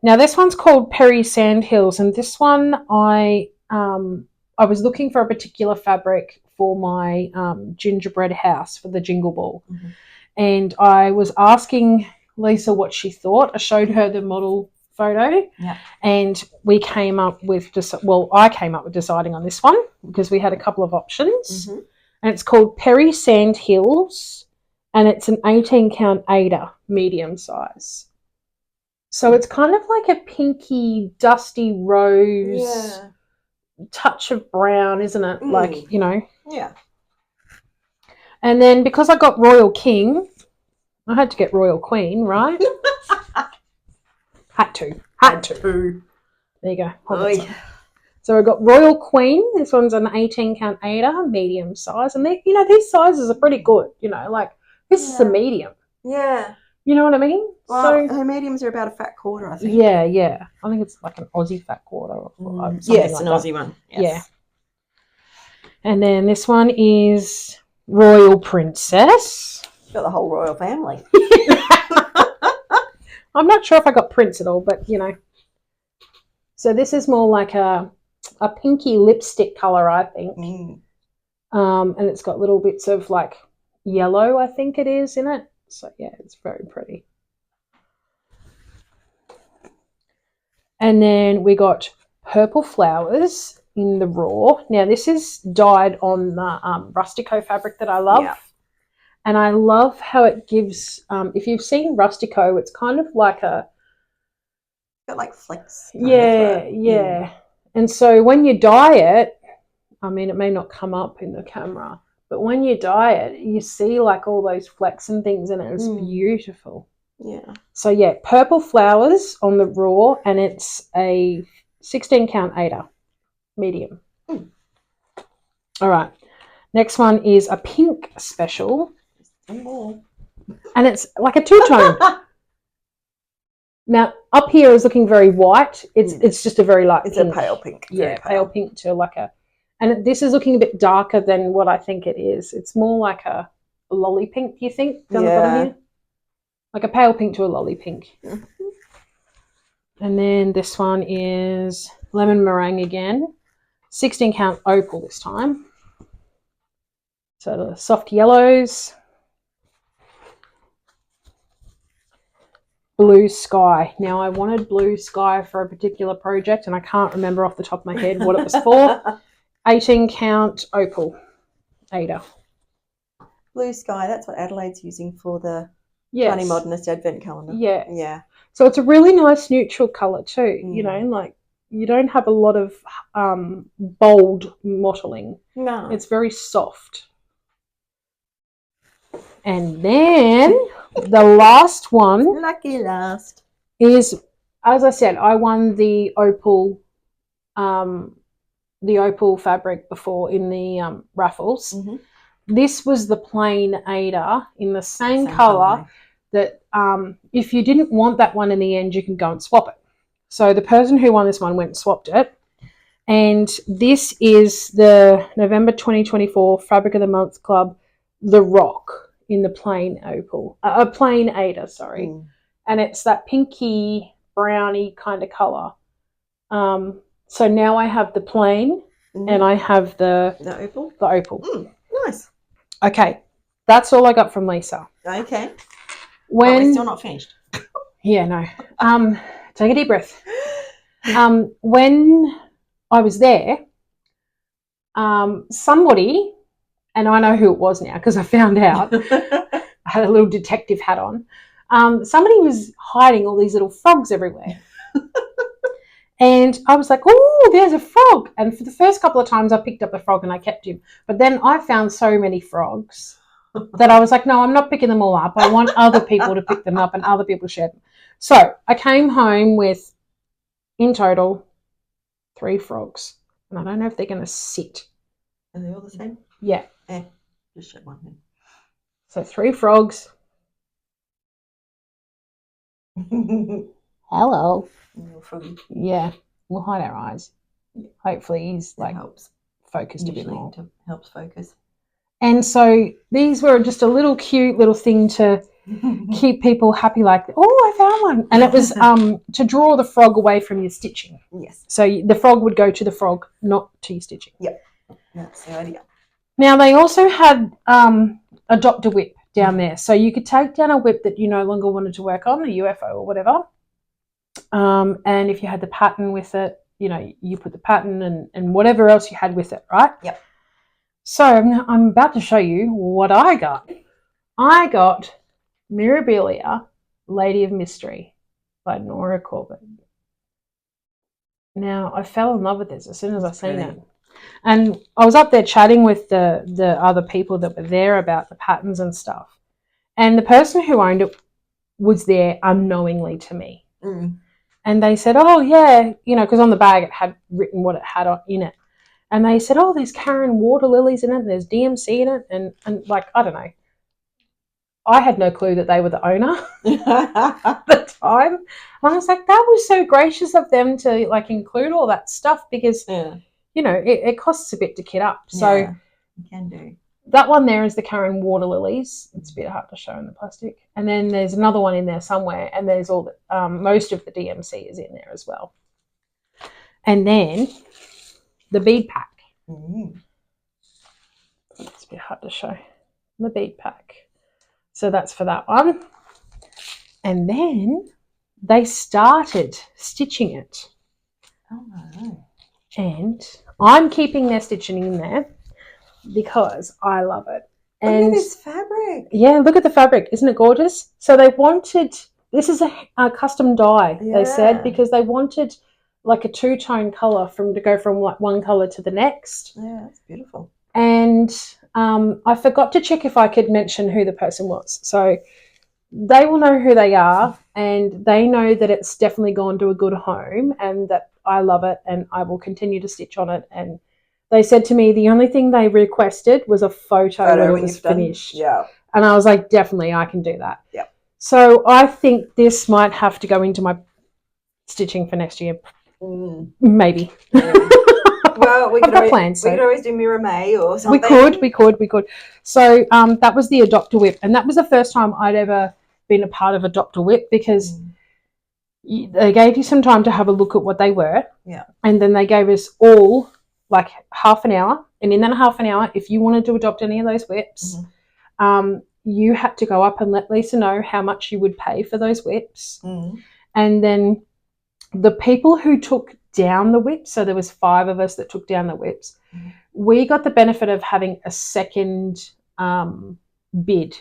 Now this one's called Perry Sandhills, and this one I was looking for a particular fabric for my gingerbread house for the jingle ball. And I was asking Lisa what she thought. I showed her the model photo and we came up with I came up with deciding on this one because we had a couple of options. And it's called Perry Sandhills and it's an 18 count Ada medium size. So it's kind of like a pinky dusty rose touch of brown, isn't it? Like, you know. Yeah. And then because I got Royal King, I had to get Royal Queen, right? Had to. There you go. So I got Royal Queen. This one's an 18 count Ada, medium size. And they, you know, these sizes are pretty good, you know, like this is a medium. Yeah. You know what I mean? Well, her mediums are about a fat quarter, I think. Yeah, yeah. I think it's like an Aussie fat quarter. Or yes, like an Aussie one. Yes. Yeah. And then this one is Royal Princess. Got the whole royal family. I'm not sure if I got Prince at all, but you know. So this is more like a pinky lipstick colour, I think. And it's got little bits of like yellow, I think it is, in it. So yeah, it's very pretty. And then we got Purple Flowers in the raw. Now this is dyed on the Rustico fabric that I love. Yeah. And I love how it gives, if you've seen Rustico, it's kind of like a... Got like flecks. Yeah. And so when you dye it, I mean, it may not come up in the camera, but when you dye it, you see like all those flecks and things in it. It's beautiful. Yeah. So yeah, Purple Flowers on the raw, and it's a 16 count Ada, medium. All right. Next one is a pink special. And it's like a two-tone. Now, up here is looking very white. It's just a very light pink. It's a pale pink. Yeah, pale pink to like a... And this is looking a bit darker than what I think it is. It's more like a lolly pink, do you think? Down the bottom here? Like a pale pink to a lolly pink. And then this one is lemon meringue again. 16 count opal this time. So the soft yellows. Blue sky. Now I wanted blue sky for a particular project and I can't remember off the top of my head what it was for. 18 count opal Ada. Blue sky, that's what Adelaide's using for the Funny Modernist Advent calendar. Yeah. Yeah. So it's a really nice neutral colour too. You know, like you don't have a lot of bold mottling. No. It's very soft. And then the last one. Lucky last. Is, as I said, I won the opal fabric before in the raffles. Mm-hmm. This was the plain Ada in the same colour that if you didn't want that one in the end, you can go and swap it. So the person who won this one went and swapped it. And this is the November 2024 Fabric of the Month Club, the Rock in the plain opal, plain Ada, sorry. And it's that pinky browny kind of colour. So now I have the plain and I have the opal. The opal. Nice. Okay, that's all I got from Lisa. Okay. But we're still not finished. Yeah, no. Take a deep breath. When I was there, somebody, and I know who it was now because I found out, I had a little detective hat on. Somebody was hiding all these little frogs everywhere. And I was like, oh, there's a frog. And for the first couple of times I picked up the frog and I kept him. But then I found so many frogs that I was like, no, I'm not picking them all up. I want other people to pick them up and other people to share them. So I came home with, in total, 3 frogs. And I don't know if they're going to sit. Are they all the same? Yeah. Just show one then. So 3 frogs. Hello. Yeah, we'll hide our eyes. Hopefully he's like helps focused usually a bit more. Helps focus. And so these were just a little cute little thing to keep people happy, like, oh, I found one. And it was to draw the frog away from your stitching. Yes. So the frog would go to the frog, not to your stitching. Yep. That's the idea. Now they also had adopt a whip down there. So you could take down a whip that you no longer wanted to work on, a UFO or whatever. And if you had the pattern with it, you know, you put the pattern and whatever else you had with it, right? Yep. So I'm about to show you what I got. I got Mirabilia, Lady of Mystery by Nora Corbett. Now, I fell in love with this as soon as I seen it. And I was up there chatting with the other people that were there about the patterns and stuff. And the person who owned it was there unknowingly to me. And they said, oh, yeah, you know, because on the bag it had written what it had in it. And they said, oh, there's Karen water lilies in it and there's DMC in it. And like, I don't know. I had no clue that they were the owner at the time. And I was like, that was so gracious of them to, like, include all that stuff because, you know, it costs a bit to kit up. So you can do. That one there is the Karen water lilies. It's a bit hard to show in the plastic. And then there's another one in there somewhere, and there's all the, most of the DMC is in there as well. And then the bead pack. It's a bit hard to show. The bead pack. So that's for that one. And then they started stitching it. Oh, no. And I'm keeping their stitching in there because I love it. And look at this fabric. Yeah, look at the fabric. Isn't it gorgeous? So they wanted, this is a custom dye, they said, because they wanted like a 2-tone colour to go from like one colour to the next. Yeah, that's beautiful. And I forgot to check if I could mention who the person was. So they will know who they are, and they know that it's definitely gone to a good home and that I love it and I will continue to stitch on it. And they said to me the only thing they requested was a photo when it was finished. Yeah. And I was like, definitely, I can do that. Yeah. So I think this might have to go into my stitching for next year. Maybe. Yeah. Well, we could always do Mirror May or something. We could. So that was the Adopt a Whip. And that was the first time I'd ever been a part of Adopt a Whip because they gave you some time to have a look at what they were. Yeah. And then they gave us all like half an hour. And in that half an hour, if you wanted to adopt any of those whips, you had to go up and let Lisa know how much you would pay for those whips. And then the people who took down the whips, so there was 5 of us that took down the whips, we got the benefit of having a second bid.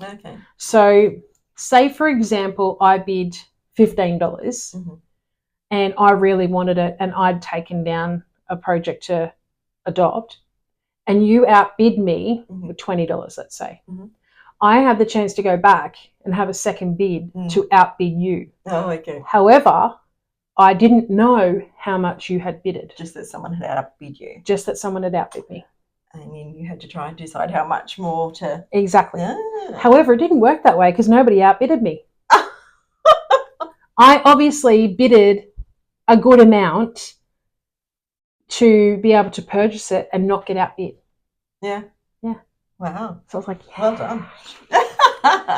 Okay. So say, for example, I bid $15 and I really wanted it and I'd taken down a project to adopt and you outbid me with $20, let's say. I had the chance to go back and have a second bid to outbid you. Oh, okay. However, I didn't know how much you had bidded. Just that someone had outbid you. Just that someone had outbid me. And then you had to try and decide how much more to... Exactly. However, it didn't work that way because nobody outbidded me. I obviously bidded a good amount to be able to purchase it and not get outbid. Yeah. Yeah. Wow. So I was like, yeah. Well done.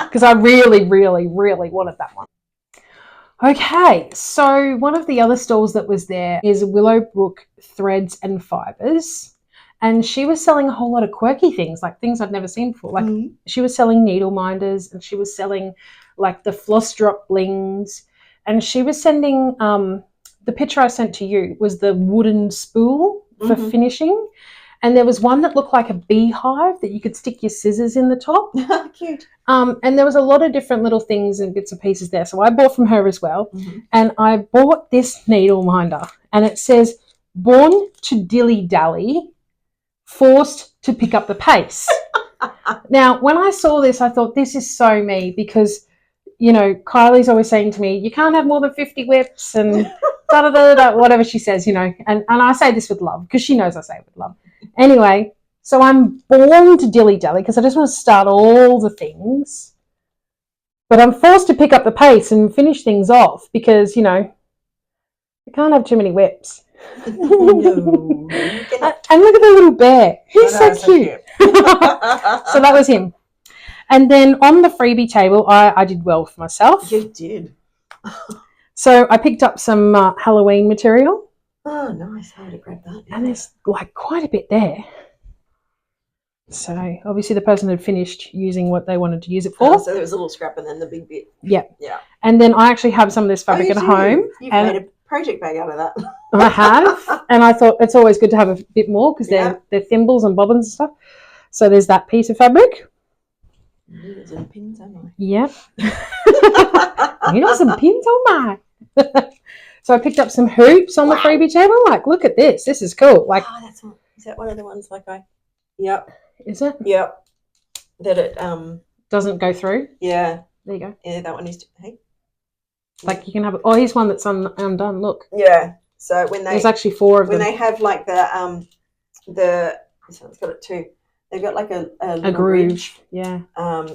Because I really, really, really wanted that one. Okay, so one of the other stalls that was there is Willowbrook Threads and Fibres. And she was selling a whole lot of quirky things, like things I'd never seen before. Like she was selling needle minders, and she was selling like the floss drop blings. And she was sending, the picture I sent to you was the wooden spool for finishing. And there was one that looked like a beehive that you could stick your scissors in the top. Cute. And there was a lot of different little things and bits and pieces there. So I bought from her as well. And I bought this needle minder. And it says, born to dilly-dally, forced to pick up the pace. Now, when I saw this, I thought, this is so me because, you know, Kylie's always saying to me, you can't have more than 50 whips and da-da-da-da, whatever she says, you know. And I say this with love because she knows I say it with love. Anyway, so I'm born to dilly-dally because I just want to start all the things. But I'm forced to pick up the pace and finish things off because, you know, I can't have too many whips. No. And look at the little bear. He's so cute. So that was him. And then on the freebie table, I did well for myself. You did. So I picked up some Halloween material. Oh, nice. I would have grabbed that. And there's like quite a bit there. So obviously the person had finished using what they wanted to use it for. So there was a little scrap and then the big bit. Yeah. Yeah. And then I actually have some of this fabric at home. You've made a project bag out of that. I have. And I thought it's always good to have a bit more because they're thimbles and bobbins and stuff. So there's that piece of fabric. Needles and pins, am I? Yep. Needles and pins, oh my. So I picked up some hoops on the freebie table. Like, look at this. This is cool. Like, is that one of the ones like I... Yep. Is it? Yep. That it doesn't go through. Yeah. There you go. Yeah, that one is. Hey. Like you can have. Oh, here's one that's undone. Look. Yeah. So when there's actually 4 of them. When they have like this one's got it too. They've got like a groove. Ridge. Yeah.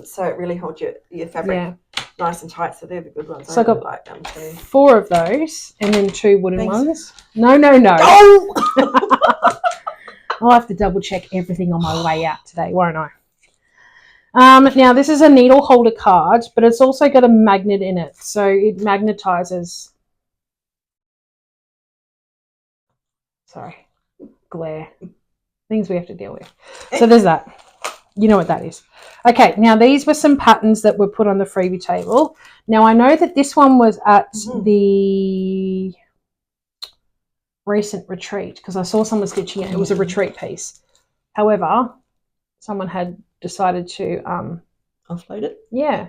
So it really holds your fabric. Yeah. Nice and tight, so they're the good ones. So I got like them too. 4 of those, and then 2 wooden ones. No. Oh! I'll have to double check everything on my way out today, won't I? Now this is a needle holder card, but it's also got a magnet in it, so it magnetizes. Sorry, glare. Things we have to deal with. So there's that. You know what that is. Okay, now these were some patterns that were put on the freebie table. Now I know that this one was at the recent retreat because I saw someone stitching it. It was a retreat piece. However, someone had decided to offload it. Yeah,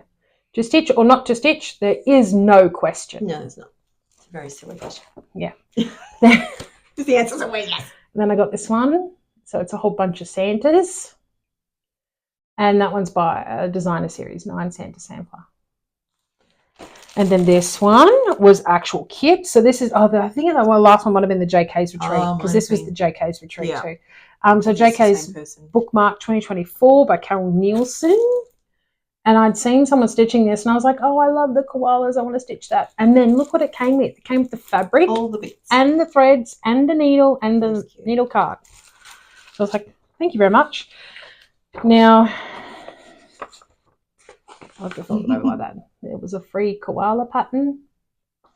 to stitch or not to stitch. There is no question. No, there's not. It's a very silly question. Yeah. The answer's always yes. Then I got this one. So it's a whole bunch of Santas. And that one's by a designer series, 9 Santa Sampler. And then this one was actual kit. So this is, I think the last one might have been the JK's retreat because this was the JK's retreat too. So JK's Bookmark 2024 by Carol Nielsen. And I'd seen someone stitching this and I was like, oh, I love the koalas. I want to stitch that. And then look what it came with. It came with the fabric. All the bits. And the threads and the needle and the needle card. So I was like, thank you very much. Now, I'll have to thought about like that. There was a free koala pattern.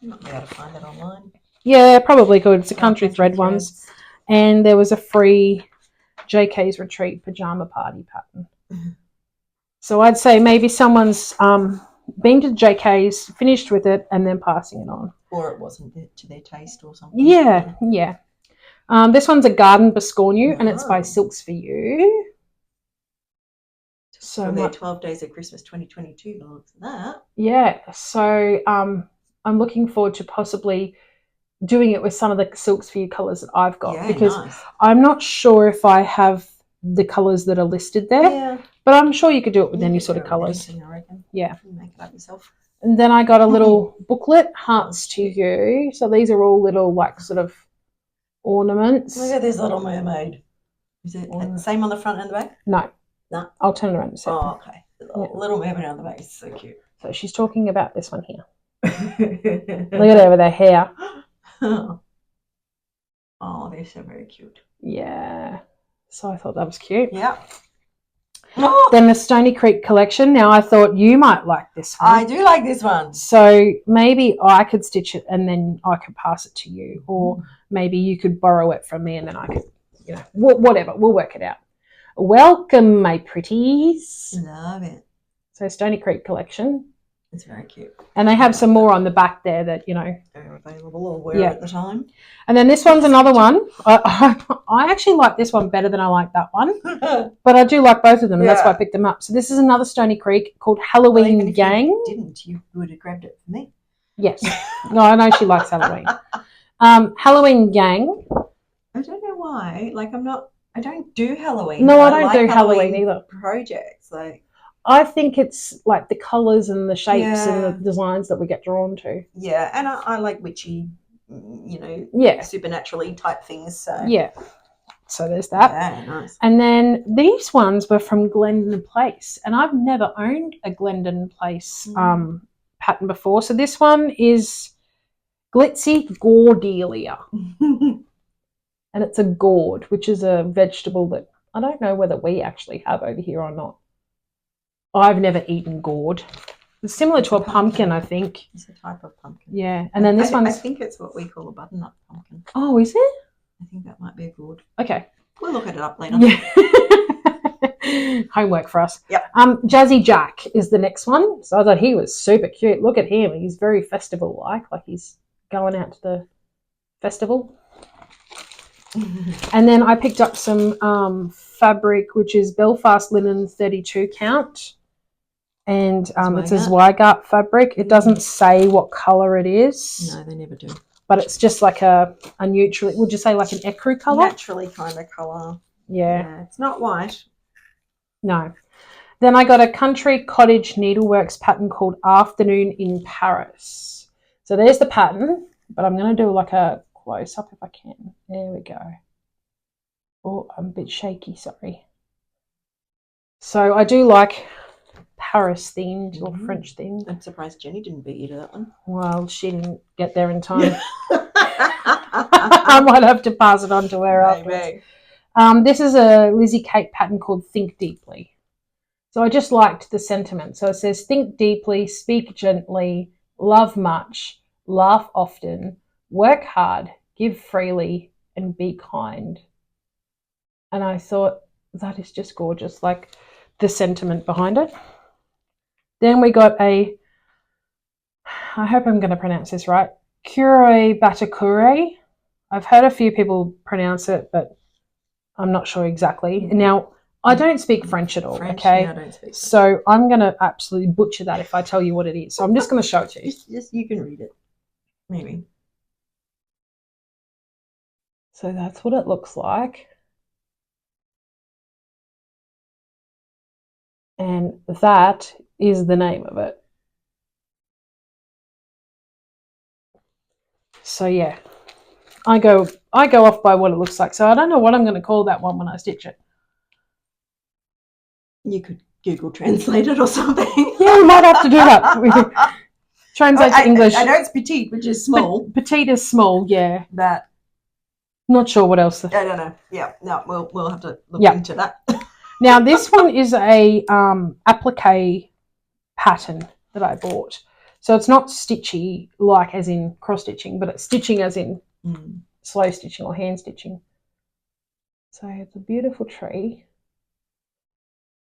You might be able to find it online. Yeah, probably could. It's a country thread ones. And there was a free JK's Retreat pajama party pattern. So I'd say maybe someone's been to JK's, finished with it, and then passing it on. Or it wasn't to their taste or something. Yeah. This one's a Garden Biscornu, and it's by Silks for You. So from their 12 Days of Christmas 2022, the looks of that. Yeah. So I'm looking forward to possibly doing it with some of the Silks for You colours that I've got because I'm not sure if I have the colours that are listed there. Yeah. But I'm sure you could do it with any sort of colours. I reckon. Yeah. You make it up yourself. And then I got a little booklet, Hearts to You. So these are all little, like, sort of ornaments. Look at this little mermaid. Is it the same on the front and the back? No. No. I'll turn it around a second. Oh, okay. Little mermaid on the back is so cute. So she's talking about this one here. Look at her with her hair. Oh, they're so very cute. Yeah. So I thought that was cute. Yeah. Then the Stony Creek collection. Now I thought you might like this one. I do like this one. So maybe I could stitch it and then I could pass it to you, or maybe you could borrow it from me and then I could, you know, whatever. We'll work it out. Welcome, my pretties. Love it. So Stony Creek collection. It's very cute. And they have some more on the back there that, you know. They're available or were at the time. And then this one's another one. I actually like this one better than I like that one. But I do like both of them. And that's why I picked them up. So this is another Stony Creek called Halloween Gang. You would have grabbed it for me. Yes. No, I know she likes Halloween. Halloween Gang. I don't know why. Like, I don't do Halloween. No, I don't do Halloween either. Projects, like. I think it's like the colours and the shapes and the designs that we get drawn to. Yeah, and I like witchy, you know, supernaturally type things. So yeah, so there's that. Yeah, nice. And then these ones were from Glendon Place, and I've never owned a Glendon Place pattern before. So this one is Glitzy Gordelia, and it's a gourd, which is a vegetable that I don't know whether we actually have over here or not. I've never eaten gourd. It's similar to a pumpkin, I think. It's a type of pumpkin. Yeah, and then this one's... I think it's what we call a butternut pumpkin. Oh, is it? I think that might be a gourd. Okay. We'll look it up later. Yeah. Homework for us. Yep. Jazzy Jack is the next one. So I thought he was super cute. Look at him. He's very festival-like he's going out to the festival. And then I picked up some fabric, which is Belfast linen 32 count. And it's a Zweigart fabric. It doesn't say what colour it is. No, they never do. But it's just like a neutral, would you say like an ecru colour? Naturally kind of colour. Yeah. It's not white. No. Then I got a Country Cottage Needleworks pattern called Afternoon in Paris. So there's the pattern, but I'm going to do like a close-up if I can. There we go. Oh, I'm a bit shaky, sorry. So I do like Paris themed or French themed. I'm surprised Jenny didn't beat you to that one. Well, she didn't get there in time. I might have to pass it on to her afterwards. This is a Lizzie Kate pattern called Think Deeply. So I just liked the sentiment. So it says, think deeply, speak gently, love much, laugh often, work hard, give freely, and be kind. And I thought, that is just gorgeous, like the sentiment behind it. Then we got I hope I'm going to pronounce this right, Kure Batakure. I've heard a few people pronounce it, but I'm not sure exactly. Now, I don't speak French at all, okay? Yeah, I don't speak French. So I'm going to absolutely butcher that if I tell you what it is. So I'm just going to show it to you. Just you can read it, maybe. So that's what it looks like. And that is the name of it. So yeah, I go off by what it looks like. So I don't know what I'm going to call that one when I stitch it. You could Google Translate it or something. Yeah, we might have to do that. Translate to English. I know it's petite, which is small. Petite is small, yeah. But not sure what else. I don't know. Yeah, no, we'll have to look into that. Now this one is a applique pattern that I bought. So it's not stitchy like as in cross stitching, but it's stitching as in slow stitching or hand stitching. So it's a beautiful tree.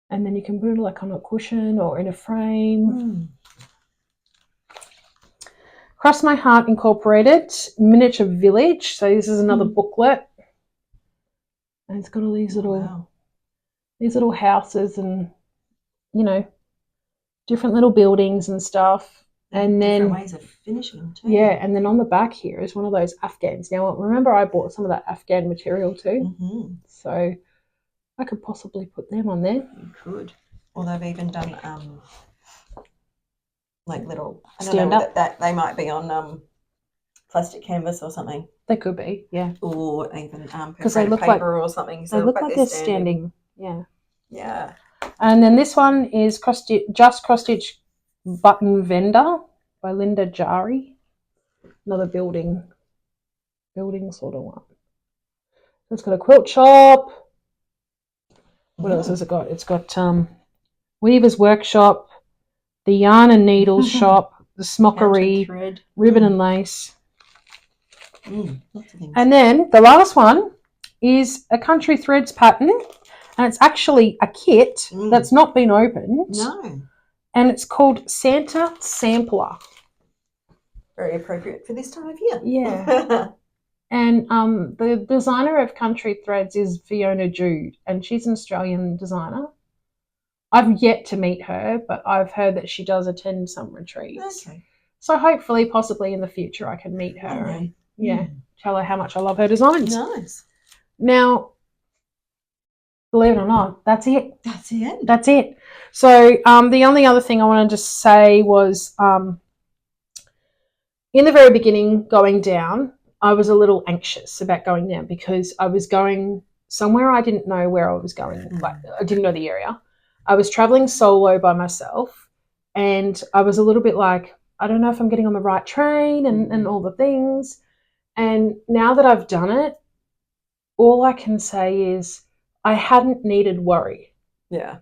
And then you can put it like on a cushion or in a frame. Cross My Heart Incorporated, Miniature Village. So this is another booklet. And it's got all these little houses and, you know, different little buildings and stuff. And then different ways of finishing them too. Yeah, and then on the back here is one of those Afghans. Now, remember I bought some of that Afghan material too. So I could possibly put them on there. You could. Or they've even done like little stand up. That they might be on plastic canvas or something. They could be, yeah. Or even because they look paper like or something. So they look like they're standing. Yeah. Yeah. And then this one is cross stitch button vendor by Linda Jari. Another building sort of one. It's got a quilt shop. What else has it got? It's got Weaver's Workshop, the Yarn and Needles shop, the Smockery, ribbon and lace. Lots of things. And then the last one is a Country Threads pattern, and it's actually a kit that's not been opened. No. And it's called Santa Sampler. Very appropriate for this time of year. Yeah. And the designer of Country Threads is Fiona Jude, and she's an Australian designer. I've yet to meet her, but I've heard that she does attend some retreats. Okay. So hopefully, possibly in the future, I can meet her and tell her how much I love her designs. Nice. Now, believe it or not, that's it. That's it. So the only other thing I wanted to say was in the very beginning, going down, I was a little anxious about going down because I was going somewhere I didn't know where I was going. Like, I didn't know the area. I was traveling solo by myself, and I was a little bit like, I don't know if I'm getting on the right train and all the things. And now that I've done it, all I can say is I hadn't needed worry. Yeah.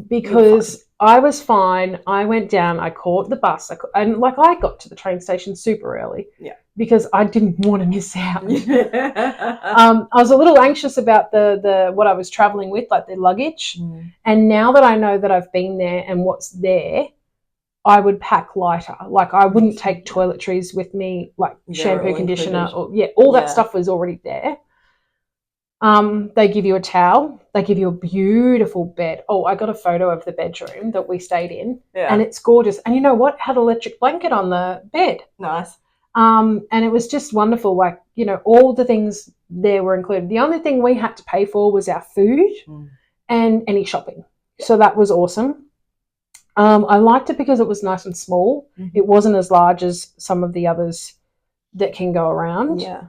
Because I was fine. I went down, I caught the bus, I got to the train station super early. Yeah. Because I didn't want to miss out. I was a little anxious about the what I was traveling with, like the luggage. And now that I know that I've been there and what's there, I would pack lighter. Like I wouldn't take toiletries with me, like shampoo, conditioner, all that stuff was already there. They give you a towel. They give you a beautiful bed. Oh, I got a photo of the bedroom that we stayed in, and it's gorgeous. And you know what? It had an electric blanket on the bed. Nice. And it was just wonderful. Like, you know, all the things there were included. The only thing we had to pay for was our food and any shopping. So that was awesome. I liked it because it was nice and small. It wasn't as large as some of the others that can go around. Yeah.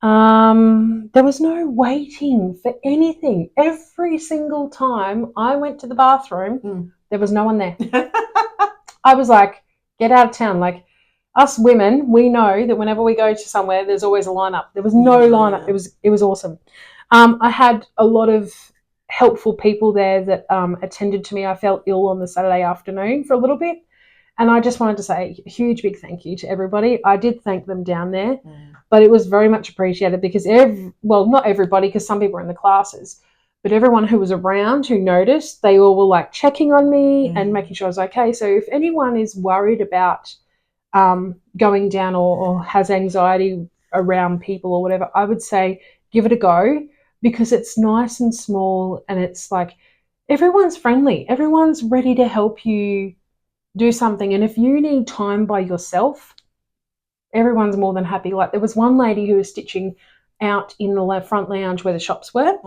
There was no waiting for anything. Every single time I went to the bathroom, there was no one there. I was like, get out of town. Like, us women, we know that whenever we go to somewhere, there's always a lineup. There was no lineup. It was awesome. I had a lot of helpful people there that attended to me. I felt ill on the Saturday afternoon for a little bit. And I just wanted to say a huge big thank you to everybody. I did thank them down there, but it was very much appreciated because not everybody, because some people were in the classes, but everyone who was around who noticed, they all were like checking on me and making sure I was okay. So if anyone is worried about going down or has anxiety around people or whatever, I would say give it a go because it's nice and small and it's like everyone's friendly. Everyone's ready to help you do something. And if you need time by yourself, everyone's more than happy. Like there was one lady who was stitching out in the front lounge where the shops were.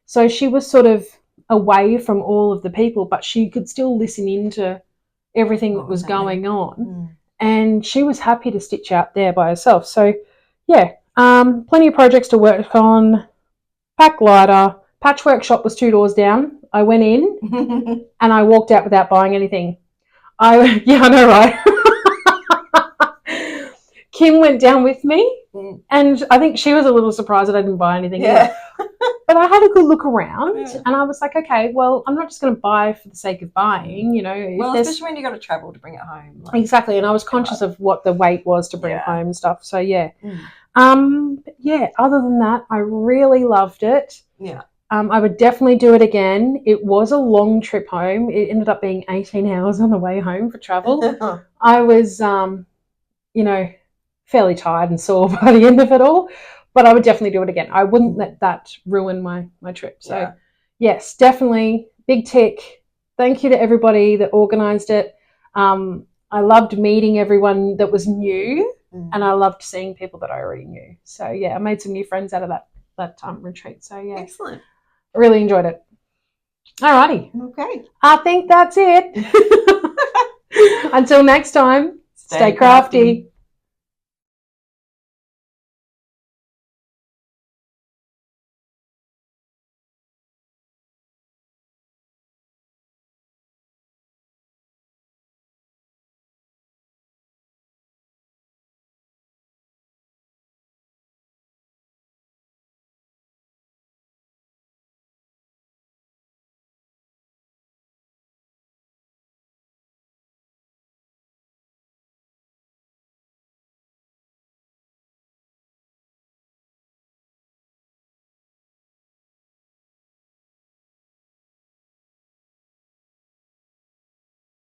So she was sort of away from all of the people, but she could still listen into everything that was going on. And she was happy to stitch out there by herself. So yeah, plenty of projects to work on. Pack lighter. Patchwork shop was 2 doors down. I went in and I walked out without buying anything. I know, right? Kim went down with me, and I think she was a little surprised that I didn't buy anything. Yeah. But I had a good look around, and I was like, okay, well, I'm not just going to buy for the sake of buying, you know. Well, especially when you got to travel to bring it home. Like, exactly, and I was conscious of what the weight was to bring it home and stuff. So yeah, other than that, I really loved it. Yeah. I would definitely do it again. It was a long trip home. It ended up being 18 hours on the way home for travel. I was, fairly tired and sore by the end of it all, but I would definitely do it again. I wouldn't let that ruin my trip. So, yes, definitely, big tick. Thank you to everybody that organised it. I loved meeting everyone that was new, and I loved seeing people that I already knew. So, yeah, I made some new friends out of that retreat. So, yeah. Excellent. I really enjoyed it. Alrighty. Okay. I think that's it. Until next time, stay crafty.